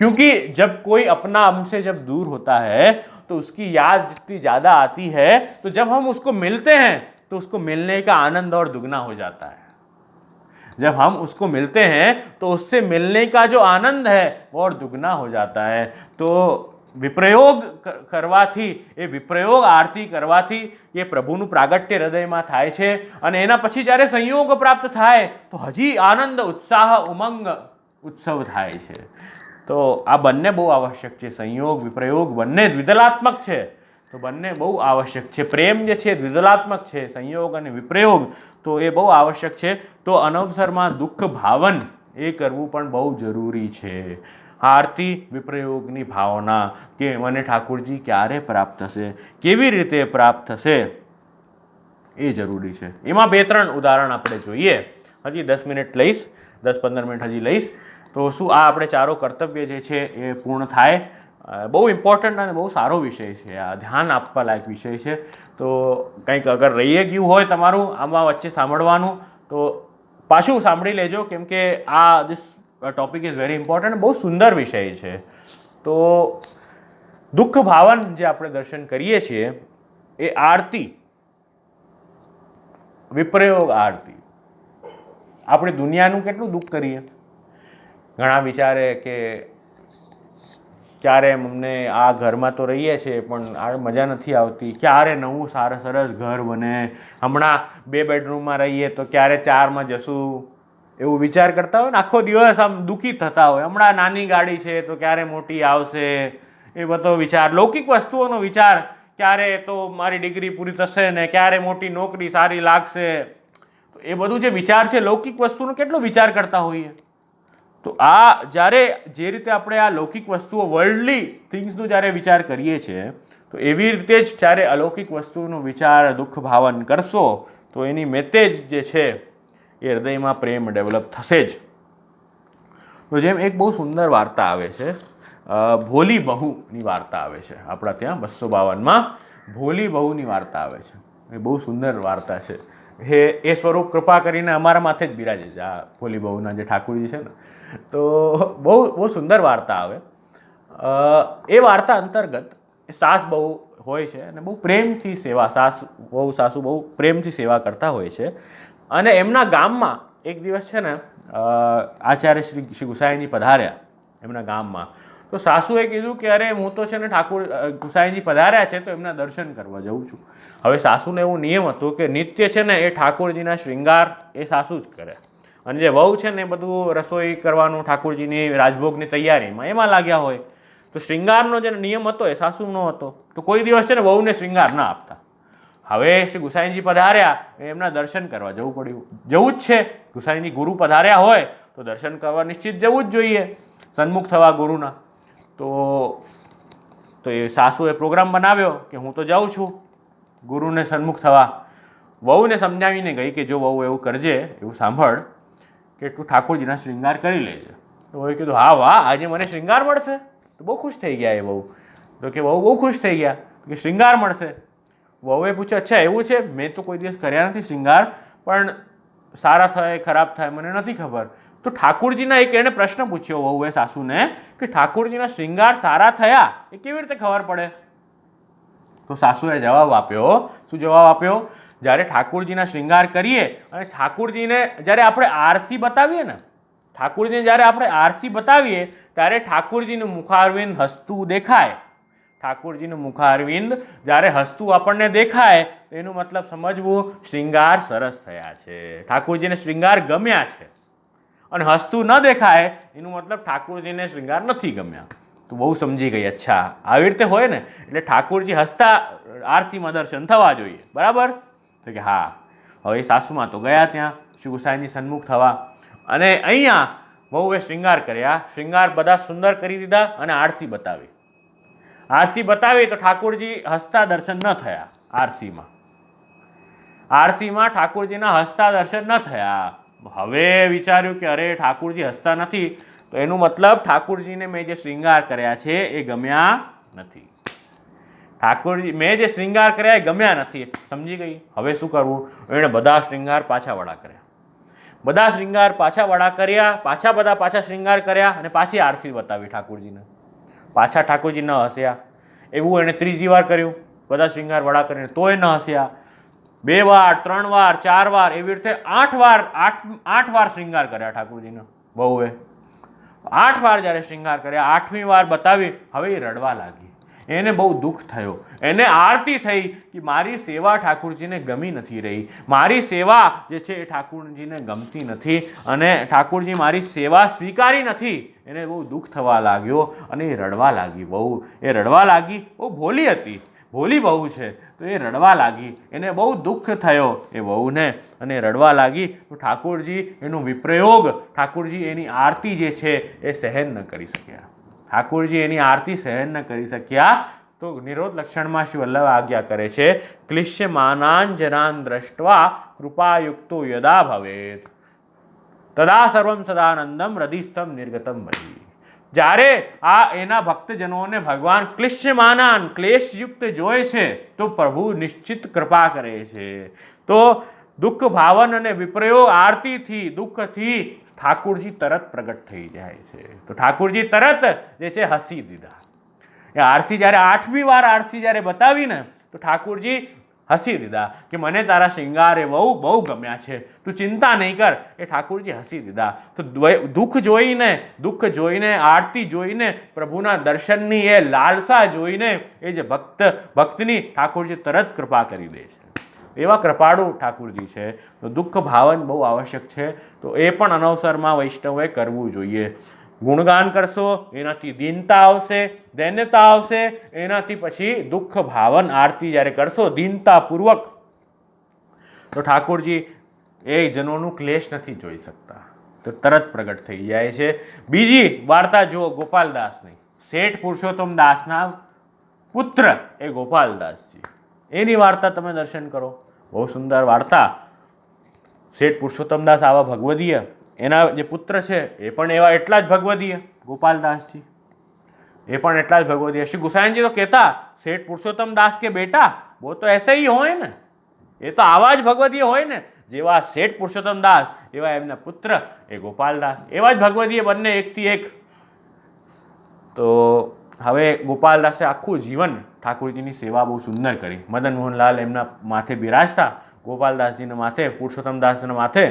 क्योंकि जब कोई अपना हमसे जब दूर होता है तो उसकी याद जितनी ज़्यादा आती है, तो जब हम उसको मिलते हैं तो उसको मिलने का आनंद और दुगना हो जाता है. जब हम उसको मिलते हैं तो उससे मिलने का जो आनंद है वो और दुगना हो जाता है. तो વિપ્રયોગ કરવાથી, એ વિપ્રયોગ આરતી કરવાથી એ પ્રભુનું પ્રાગટ્ય હૃદયમાં થાય છે. અને એના પછી જ્યારે સંયોગ પ્રાપ્ત થાય તો હજી આનંદ, ઉત્સાહ, ઉમંગ, ઉત્સવ થાય છે. તો આ બંને બહુ આવશ્યક છે. સંયોગ વિપ્રયોગ બંને દ્વિદલાત્મક છે, તો બંને બહુ આવશ્યક છે. પ્રેમ જે છે દ્વિદલાત્મક છે, સંયોગ અને વિપ્રયોગ, તો એ બહુ આવશ્યક છે. તો અનવસરમાં દુઃખ ભાવન એ કરવું પણ બહુ જરૂરી છે. આરતી વિપ્રયોગની ભાવના કે મને ઠાકુરજી ક્યારે પ્રાપ્ત થશે, કેવી રીતે પ્રાપ્ત થશે, એ જરૂરી છે. એમાં 2-3 ઉદાહરણ આપણે જોઈએ. હજી 10 મિનિટ લઈશ, 10-15 મિનિટ હજી લઈશ, તો શું આ આપણે ચારો કર્તવ્ય જે છે એ પૂર્ણ થાય. બહુ ઇમ્પોર્ટન્ટ અને બહુ સારો વિષય છે આ, ધ્યાન આપવા લાયક વિષય છે. તો કંઈક અગર રહી ગયું હોય તમારું આમાં વચ્ચે સાંભળવાનું, તો પાછું સાંભળી લેજો, કેમ કે આ ટોપિક ઇઝ વેરી ઇમ્પોર્ટન્ટ, બહુ સુંદર વિષય છે. તો દુઃખ ભાવન જે આપણે દર્શન કરીએ છીએ એ આરતી, વિપ્રયોગ આરતી. આપણે દુનિયાનું કેટલું દુઃખ કરીએ. ઘણા વિચારે કે ક્યારે અમને આ ઘરમાં તો રહીએ છીએ પણ આ મજા નથી આવતી, ક્યારે નવું સરસ ઘર બને, હમણાં 2 બેડરૂમમાં રહીએ તો ક્યારે 4માં જશું, એવું વિચાર કરતા હોય ને. આખો દિવસ આમ દુઃખી થતા હોય, હમણાં નાની ગાડી છે તો ક્યારે મોટી આવશે, એ બધો વિચાર, લૌકિક વસ્તુઓનો વિચાર, ક્યારે તો મારી ડિગ્રી પૂરી થશે ને ક્યારે મોટી નોકરી સારી લાગશે. એ બધું જે વિચાર છે લૌકિક વસ્તુનો કેટલો વિચાર કરતા હોઈએ. તો આ જ્યારે જે રીતે આપણે આ લૌકિક વસ્તુઓ, વર્લ્ડલી થિંગ્સનો જ્યારે વિચાર કરીએ છીએ, તો એવી રીતે જ જ્યારે અલૌકિક વસ્તુનો વિચાર દુઃખ ભાવન કરશો, તો એની મેતે જ જે છે એ હૃદયમાં પ્રેમ ડેવલપ થશે જ. તો જેમ એક બહુ સુંદર વાર્તા આવે છે, ભોલી બહુની વાર્તા આવે છે આપણા ત્યાં 252માં ભોલી બહુની વાર્તા આવે છે. એ બહુ સુંદર વાર્તા છે. એ સ્વરૂપ કૃપા કરીને અમારા માથે જ બિરાજે છે, આ ભોલી બહુના જે ઠાકોરજી છે ને. તો બહુ સુંદર વાર્તા આવે. એ વાર્તા અંતર્ગત સાસ બહુ હોય છે અને બહુ પ્રેમથી સેવા, સાસુ બહુ પ્રેમથી સેવા કરતા હોય છે. અને એમના ગામમાં એક દિવસ છે ને આચાર્ય શ્રી ગુસાઈજી પધાર્યા એમના ગામમાં. તો સાસુએ કીધું કે અરે હું તો છે ને ગુસાઈજી પધાર્યા છે તો એમના દર્શન કરવા જઉં છું. હવે સાસુને એવું નિયમ હતું કે નિત્ય છે ને એ ઠાકોરજીના શૃંગાર એ સાસુ જ કરે, અને જે વહુ છે ને એ બધું રસોઈ કરવાનું, ઠાકોરજીની રાજભોગની તૈયારીમાં એમાં લાગ્યા હોય. તો શૃંગારનો જે નિયમ હતો એ સાસુનો હતો. તો કોઈ દિવસ છે ને વહુને શૃંગાર ના આપતા. હવે શ્રી ગુસાઈજી પધાર્યા, એમના દર્શન કરવા જવું પડ્યું. જવું જ છે, ગુસાઈજી ગુરુ પધાર્યા હોય તો દર્શન કરવા નિશ્ચિત જવું જ જોઈએ, સન્મુખ થવા ગુરુના. તો એ સાસુએ પ્રોગ્રામ બનાવ્યો કે હું તો જાઉં છું ગુરુને સન્મુખ થવા. વહુને સમજાવીને ગઈ કે જો વહુ એવું કરજે, એવું સાંભળ કે તું ઠાકોરજીના શૃંગાર કરી લેજે. તો વહુએ કીધું હા વાહ, આજે મને શૃંગાર મળશે. તો બહુ ખુશ થઈ ગયા એ વહુ. તો કે વહુ બહુ ખુશ થઈ ગયા કે શૃંગાર મળશે. વહુએ પૂછ્યું અચ્છા એવું છે, મેં તો કોઈ દિવસ કર્યા નથી શૃંગાર, પણ સારા થાય ખરાબ થાય મને નથી ખબર. તો ઠાકોરજીના એક એણે પ્રશ્ન પૂછ્યો વહુએ સાસુને કે ઠાકોરજીના શૃંગાર સારા થયા એ કેવી રીતે ખબર પડે? તો સાસુએ જવાબ આપ્યો. શું જવાબ આપ્યો? જ્યારે ઠાકોરજીના શૃંગાર કરીએ અને ઠાકોરજીને જ્યારે આપણે આરસી બતાવીએ ને, ઠાકોરજીને જ્યારે આપણે આરસી બતાવીએ ત્યારે ઠાકોરજીનું મુખારવિંદ હસતું દેખાય. ઠાકોરજીનું મુખારવિંદ જ્યારે હસતું આપણને દેખાય એનું મતલબ સમજવું શૃંગાર સરસ થયા છે, ઠાકોરજીને શૃંગાર ગમ્યા છે. અને હસતું ન દેખાય એનું મતલબ ઠાકોરજીને શૃંગાર નથી ગમ્યા. તો બહુ સમજી ગઈ, અચ્છા આવી રીતે હોય ને, એટલે ઠાકોરજી હસતા આરસીમાં દર્શન થવા જોઈએ, બરાબર? તો કે હા. હવે સાસુમાં તો ગયા ત્યાં શ્રી ગુસાઈની સન્મુખ થવા, અને અહીંયા વહુએ શૃંગાર કર્યા. શૃંગાર બધા સુંદર કરી દીધા અને આરસી બતાવી. આરસી બતાવી તો ઠાકોરજી હસતા દર્શન ન થયા. આરસીમાં ઠાકોરજીના હસતા દર્શન ન થયા. હવે વિચાર્યું કે અરે ઠાકોરજી હસતા નથી, તો એનું મતલબ ઠાકોરજીને મેં જે શૃંગાર કર્યા છે એ ગમ્યા નથી. ઠાકોરજી મેં જે શૃંગાર કર્યા એ ગમ્યા નથી, સમજી ગઈ. હવે શું કરવું? એણે બધા શૃંગાર પાછા વડા કર્યા. બધા શૃંગાર પાછા વડા કર્યા, પાછા શૃંગાર કર્યા અને પાછી આરસી બતાવી ઠાકોરજીને. પાછા ઠાકોરજી ન હસ્યા. એવું એણે ત્રીજી વાર કર્યું, બધા શૃંગાર વડા કરીને તોય ન હસ્યા. 2 વાર, 3 વાર, 4 વાર, એવી રીતે 8 વાર શૃંગાર કર્યા ઠાકોરજીને બહુએ. 8 વાર જ્યારે શૃંગાર કર્યા, 8મી વાર બતાવી, હવે એ રડવા લાગી. એને બહુ દુઃખ થયો, એને આરતી થઈ કે મારી સેવા ઠાકોરજીને ગમી નથી રહી, મારી સેવા જે છે એ ઠાકોરજીને ગમતી નથી અને ઠાકોરજી મારી સેવા સ્વીકારી નથી. એને બહુ દુઃખ થવા લાગ્યો અને એ રડવા લાગી. એ રડવા લાગી. બહુ ભોલી હતી, ભોલી બહુ છે, તો એ રડવા લાગી. એને બહુ દુઃખ થયો એ વહુને અને રડવા લાગી. તો ઠાકોરજી એનો વિપ્રયોગ, ઠાકોરજી એની આરતી જે છે એ સહન ન કરી શક્યા. ઠાકોરજી એની આરતી સહન ન કરી શક્યા. તો નિરોધ લક્ષણમાં શ્રી વલ્લભ આજ્ઞા કરે છે, ક્લિશ્યમાનાંજનાન દ્રષ્ટવા કૃપાયુક્તો યદા ભવેત તદા સર્વમ સદાનંદમ હૃદયસ્થમ નિર્ગતમ ભજી. જ્યારે આ એના ભક્તજનોને ભગવાન ક્લિશ્યમાનાન ક્લેશયુક્ત જોય છે તો પ્રભુ નિશ્ચિત કૃપા કરે છે. તો દુઃખ ભાવન અને વિપ્રયોગ આરતીથી, દુઃખથી ઠાકોરજી તરત પ્રગટ થઈ જાય છે. તો ઠાકોરજી તરત જે છે હસી દીધા. એ આરસી જ્યારે 8મી વાર આરસી જ્યારે બતાવીને તો ઠાકોરજી હસી દીધા કે મને તારા શૃંગાર એ બહુ ગમ્યા છે, તું ચિંતા નહીં કર. એ ઠાકોરજી હસી દીધા. તો દુઃખ જોઈને, આરતી જોઈને, પ્રભુના દર્શનની એ લાલસા જોઈને એ જે ભક્તની ઠાકોરજી તરત કૃપા કરી દે છે. એવા કૃપાળુ ઠાકોરજી છે. તો દુઃખ ભાવન બહુ આવશ્યક છે. તો એ પણ અનવસરમાં વૈષ્ણવે કરવું જોઈએ. ગુણગાન કરશો એનાથી દીનતા આવશે, દૈન્યતા આવશે. એનાથી પછી દુઃખ ભાવન આરતી જ્યારે કરશો દીનતાપૂર્વક, તો ઠાકોરજી એ જનોનું ક્લેશ નથી જોઈ શકતા, તો તરત પ્રગટ થઈ જાય છે. બીજી વાર્તા જુઓ ગોપાલદાસની. શેઠ પુરુષોત્તમ દાસના પુત્ર એ ગોપાલદાસજી, એની વાર્તા તમે દર્શન કરો. બહુ સુંદર વાર્તા. શેઠ પુરુષોત્તમદાસ આવા ભગવદીય એના જે પુત્ર છે એ પણ એવા એટલા જ ભગવદીય, ગોપાલદાસજી એ પણ એટલા જ भगवदीय। श्री गुसाइन जी तो कहता सेठ पुरुषोत्तम दास के बेटा वो तो ऐसे ही હોય ને, એ તો આવા જ ભગવદીય હોય ને, જેવા શેઠ પુરુષોત્તમ દાસ એવા એમના પુત્ર એ ગોપાલદાસ, એવા જ ભગવદીય બંને એકથી એક। તો હવે ગોપાલદાસે આખું જીવન ઠાકોરજીની સેવા બહુ સુંદર કરી। મદન મોહનલાલ એમના માથે બિરાજતા, ગોપાલદાસજીના માથે, પુરુષોત્તમ દાસના માથે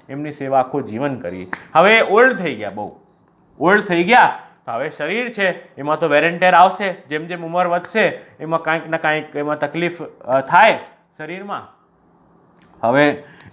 એમની સેવા આખું જીવન કરી। હવે ઓલ્ડ થઈ ગયા, બહુ ઓલ્ડ થઈ ગયા, હવે શરીર છે એમાં તો વેરેન્ટેર આવશે, જેમ જેમ ઉંમર વધશે એમાં કાંઈક ને કાંઈક એમાં તકલીફ થાય શરીરમાં। હવે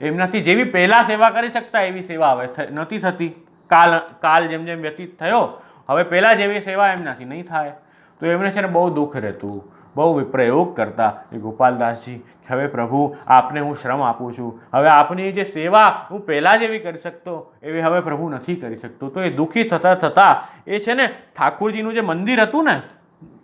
એમનાથી જેવી પહેલાં સેવા કરી શકતા એવી સેવા હવે નથી થતી। કાલ જેમ જેમ વ્યતીત થયો, હવે પહેલાં જેવી સેવા એમનાથી નહીં થાય। તો એમને છે ને બહુ દુઃખ રહેતું, બહુ વિપ્રયોગ કરતા એ ગોપાલદાસજી, હવે પ્રભુ આપને હું શ્રમ આપું છું, હવે આપની જે સેવા હું પહેલાં જેવી કરી શકતો એવી હવે પ્રભુ નથી કરી શકતો। તો એ દુઃખી થતાં થતાં એ છે ને ઠાકોરજીનું જે મંદિર હતું ને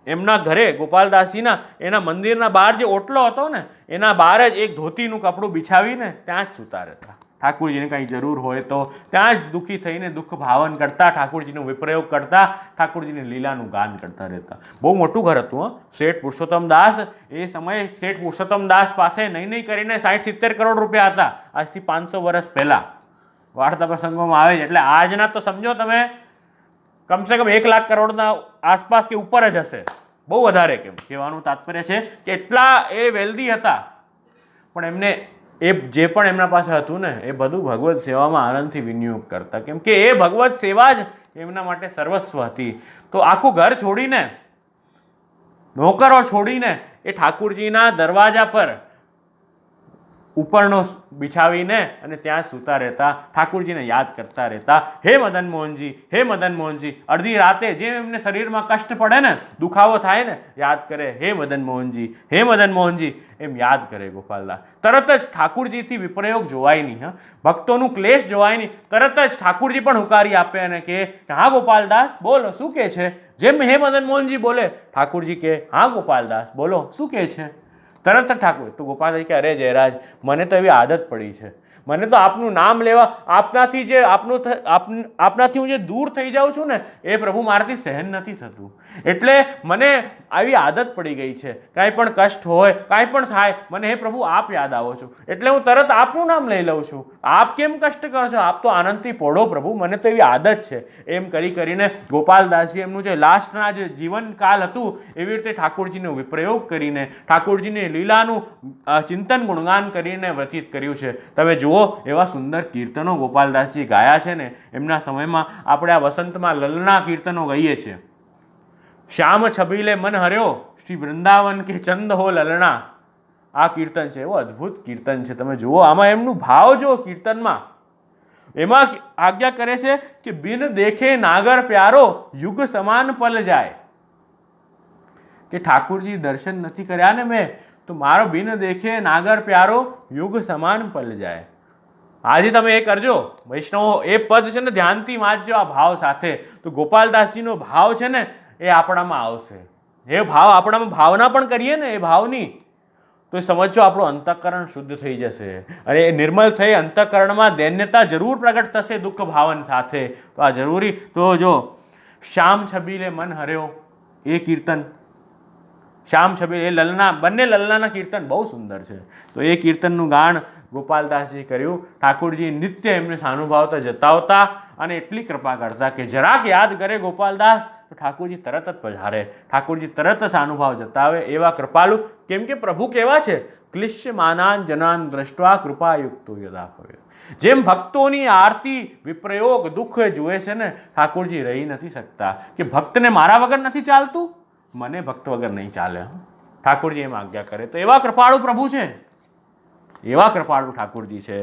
એમના ઘરે, ગોપાલદાસજીના એના મંદિરના બહાર જે ઓટલો હતો ને એના બહાર જ એક ધોતીનું કપડું બિછાવીને ત્યાં જ સૂતા રહેતા। ઠાકોરજીને કંઈ જરૂર હોય તો ત્યાં જ દુઃખી થઈને દુઃખ ભાવન કરતા, ઠાકોરજીનો વિપ્રયોગ કરતા, ઠાકોરજીની લીલાનું ગાન કરતા રહેતા। બહુ મોટું ઘર હતું શેઠ પુરુષોત્તમ દાસ, એ સમયે શેઠ પુરુષોત્તમ દાસ પાસે નહીં કરીને 60-70 કરોડ રૂપિયા હતા, આજથી 500 વર્ષ પહેલાં વાર્તા પ્રસંગોમાં આવે છે। એટલે આજના તો સમજો તમે કમસે કમ 1 લાખ કરોડના આસપાસ કે ઉપર જ હશે, બહુ વધારે। કેમ કહેવાનું તાત્પર્ય છે કે એટલા એ વેલ્ધી હતા, પણ એમને એ જે પણ એમના પાસે હતું ને એ બધું ભગવત સેવામાં આનંદથી વિનિયોગ કરતા, કેમ કે એ ભગવત સેવા જ એમના માટે સર્વસ્વ હતી। તો આખું ઘર છોડીને, નોકરો છોડીને એ ઠાકોરજીના દરવાજા પર ઉપરનો બિછાવીને અને ત્યાં સૂતા રહેતા, ઠાકોરજીને યાદ કરતા રહેતા, હે મદન મોહનજી, હે મદન મોહનજી। અડધી રાતે જેમ એમને શરીરમાં કષ્ટ પડે ને, દુખાવો થાય ને, યાદ કરે હે મદન મોહનજી, હે મદન મોહનજી, એમ યાદ કરે ગોપાલદાસ। તરત જ ઠાકોરજીથી વિપ્રયોગ જોવાય નહીં, ભક્તોનું ક્લેશ જોવાય નહીં, તરત જ ઠાકોરજી પણ હુકારી આપે અને કે હા ગોપાલદાસ બોલો શું કહે છે। જેમ હે મદન મોહનજી બોલે, ઠાકોરજી કે હા ગોપાલદાસ બોલો શું કહે છે। તરત જ ઠાકોર તો ગોપાલદાસ કે અરે જયરાજ, મને તો એવી આદત પડી છે, મને તો આપનું નામ લેવા, આપનાથી જે આપનાથી હું જે દૂર થઈ જાઉં છું ને એ પ્રભુ મારાથી સહન નથી થતું, એટલે મને આવી આદત પડી ગઈ છે, કાંઈ પણ કષ્ટ હોય, કાંઈ પણ થાય, મને હે પ્રભુ આપ યાદ આવો છો, એટલે હું તરત આપનું નામ લઈ લઉં છું। આપ કેમ કષ્ટ કરો છો, આપ તો આનંદથી પોઢો પ્રભુ, મને તો એવી આદત છે। એમ કરીને ગોપાલદાસજી એમનું જે લાસ્ટના જે જીવનકાલ હતું એવી રીતે ઠાકોરજીનો વિપ્રયોગ કરીને, ઠાકોરજીની લીલાનું ચિંતન ગુણગાન કરીને વ્યતીત કર્યું છે। તમે જુઓ એવા સુંદર કીર્તનો ગોપાલદાસજી ગાયા છે ને એમના સમયમાં। આપણે આ વસંતમાં લલના કીર્તનો ગાઈએ છીએ, શ્યામ છબીલે મન હર્યો, શ્રી વૃંદાવન કે ચંદ હો લલણા, આ કીર્તન છે, એવું અદ્ભુત કીર્તન છે। તમે જુઓ આમાં એમનું ભાવ જો કીર્તનમાં, એમાં આજ્ઞા કરે છે કે બિન દેખે નાગર પ્યારો, યુગ સમાન પલ જાય, કે ઠાકોરજી દર્શન નથી કર્યા ને મેં તો મારો બિન દેખે નાગર પ્યારો, યુગ સમાન પલ જાય। આજે તમે એ કરજો વૈષ્ણવો, એ પદ છે ને ધ્યાનથી વાંચજો આ ભાવ સાથે, તો ગોપાલદાસજીનો ભાવ છે ને એ આપણામાં આવશે। એ ભાવ આપણામાં ભાવના પણ કરીએ ને એ ભાવની, તો સમજો આપણું અંતઃકરણ શુદ્ધ થઈ જશે અને એ નિર્મલ થઈ અંતઃકરણમાં દૈન્યતા જરૂર પ્રગટ થશે દુઃખ ભાવન સાથે। તો આ જરૂરી, તો જો શ્યામ છબીલે મન હર્યો એ કીર્તન, શ્યામ છબીલ એ લલના, બંને લલનાના કીર્તન બહુ સુંદર છે। તો એ કીર્તનનું ગાન ગોપાલદાસજી કર્યું। ઠાકોરજી નિત્ય એમને સાનુભાવતા જતાવતા અને એટલી કૃપા કરતા કે જરાક યાદ કરે ગોપાલદાસ તો ઠાકોરજી તરત જ પધારે, ઠાકોરજી તરત જ સાનુભાવ જતાવે, એવા કૃપાલુ। કેમ કે પ્રભુ કેવા છે, ક્લિશ્ય માનાન જનાન દ્રષ્ટવા કૃપાયુક્તો યદા ભવે, જેમ ભક્તોની આરતી વિપ્રયોગ દુઃખ જુએ છે ને, ઠાકોરજી રહી નથી શકતા કે ભક્તને મારા વગર નથી ચાલતું, મને ભક્ત વગર નહીં ચાલે। ઠાકોરજી એમ આજ્ઞા કરે, તો એવા કૃપાળુ પ્રભુ છે, એવા કૃપાળુ ઠાકોરજી છે।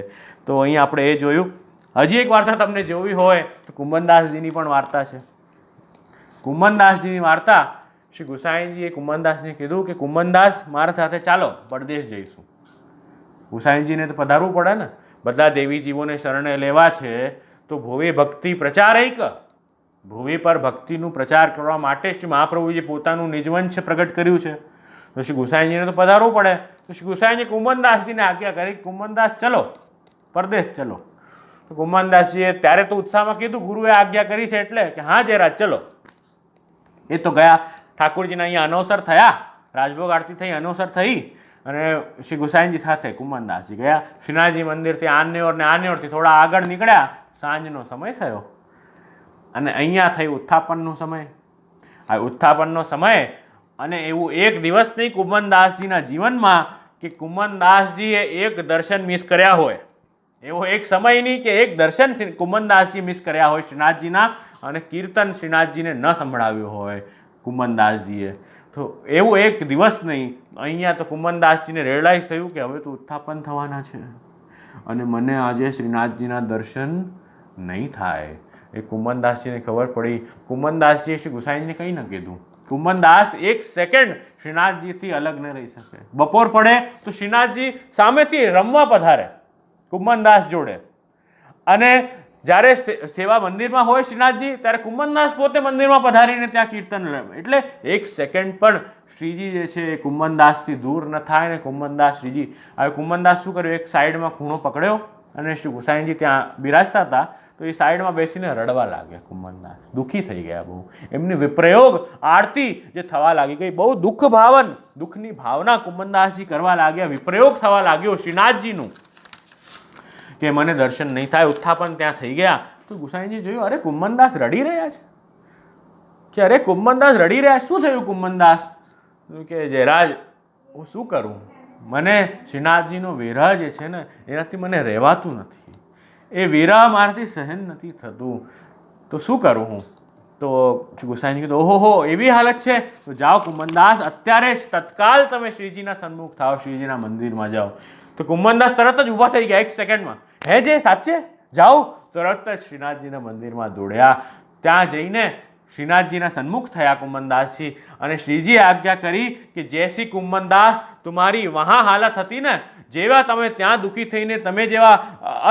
તો અહીં આપણે એ જોયું। હજી એક વાર્તા તમને જોવી હોય તો કુંભનદાસજીની પણ વાર્તા છે। કુંભનદાસજીની વાર્તા, શ્રી ગુસાઈજીએ કુંભનદાસને કીધું કે કુંભનદાસ મારા સાથે ચાલો, પરદેશ જઈશું। ગુસાઈજીને તો પધારવું પડે ને, બધા દેવી જીવોને શરણે લેવા છે, તો ભુવે ભક્તિ પ્રચારૈક, ભૂમિ પર ભક્તિનું પ્રચાર કરવા માટે શ્રી મહાપ્રભુજી પોતાનું નિજવંશ પ્રગટ કર્યું છે। તો શ્રી ગુસાઈજીને તો પધારવું પડે, તો શ્રી ગુસાઈજી કુંભનદાસજીને આજ્ઞા કરી, કુંભનદાસ ચલો પરદેશ ચલો। તો કુમાનદાસજીએ ત્યારે તો ઉત્સાહમાં કીધું, ગુરુએ આજ્ઞા કરી છે એટલે કે હા જયરાજ ચલો. એ તો ગયા, ઠાકોરજીના અહીંયા અનવસર થયા, રાજભોગ આરતી થઈ, અનવસર થઈ, અને શ્રી ગુસાઈજી સાથે કુમાનદાસજી ગયા શ્રીનાથજી મંદિરથી આન્યોર ને આન્યોરથી થોડા આગળ નીકળ્યા. સાંજનો સમય થયો અને અહીંયા થયું ઉત્થાપનનો સમય. આ ઉત્થાપનનો સમય, અને એવું એક દિવસ નહીં કુમનદાસજીના જીવનમાં કે કુમનદાસજીએ એક દર્શન મિસ કર્યા હોય. એવો એક સમય નહીં કે એક દર્શન કુમનદાસજી મિસ કર્યા હોય શ્રીનાથજીના, અને કીર્તન શ્રીનાથજીને ન સંભળાવ્યું હોય કુમનદાસજીએ. તો એવું એક દિવસ નહીં. અહીંયા તો કુમનદાસજીને રિયલાઇઝ થયું કે હવે તો ઉત્થાપન થવાના છે અને મને આજે શ્રીનાથજીના દર્શન નહીં થાય. એ કુમનદાસજીને ખબર પડી. કુમનદાસજીએ શ્રી ગુસાઈજીને કંઈ ન કીધું. કુમનદાસ એક સેકન્ડ શ્રીનાથજીથી અલગ ન રહી શકે. બપોર પડે તો શ્રીનાથજી સામેથી રમવા પધારે કુમનદાસ જોડે, અને જ્યારે સેવા મંદિરમાં હોય શ્રીનાથજી ત્યારે કુમનદાસ પોતે મંદિરમાં પધારીને ત્યાં કીર્તન રમે. એટલે એક સેકન્ડ પણ શ્રીજી જે છે એ કુમનદાસથી દૂર ન થાય. ને કુમનદાસ શ્રીજી, હવે કુમનદાસ શું કર્યું, એક સાઈડમાં ખૂણો પકડ્યો અને શ્રી ગુસાઈજી ત્યાં બિરાજતા હતા તો એ સાઈડમાં બેસીને રડવા લાગ્યા. કુમનદાસ દુઃખી થઈ ગયા બહુ. એમની વિપ્રયોગ આરતી જે થવા લાગી ગઈ, બહુ દુઃખની ભાવના કુમનદાસજી કરવા લાગ્યા. વિપ્રયોગ થવા લાગ્યો શ્રીનાથજીનું કે મને દર્શન નહીં થાય. ઉત્થાપન ત્યાં થઈ ગયા તો ગુસાઈજી જોયું, અરે કુમનદાસ રડી રહ્યા છે, કે અરે કુમનદાસ રડી રહ્યા, શું થયું કુમનદાસ? કે જયરાજ હું શું કરું, મને શ્રીનાથજીનો વિરહ જે છે ને એનાથી મને રહેવાતું નથી. એ વિરહ મારાથી સહન નથી થતું, તો શું કરું હું? તો ગુસાઈજી કીધું, ઓહો એવી હાલત છે તો જાઓ કુમનદાસ, અત્યારે જ તત્કાલ તમે શ્રીજીના સન્મુખ થાઓ, શ્રીજીના મંદિરમાં જાઓ. તો કુમનદાસ તરત જ ઊભા થઈ ગયા એક સેકન્ડમાં. હે જે સાચે જાઓ? તરત જ શ્રીનાથજીના મંદિરમાં દોડ્યા. ત્યાં જઈને શ્રીનાથજીના સન્મુખ થયા કુમનદાસજી, અને શ્રીજીએ આજ્ઞા કરી કે જૈસી કુમનદાસ तुम्हारी वहाँ हालत હતી ને, જેવા તમે ત્યાં દુઃખી થઈને તમે જેવા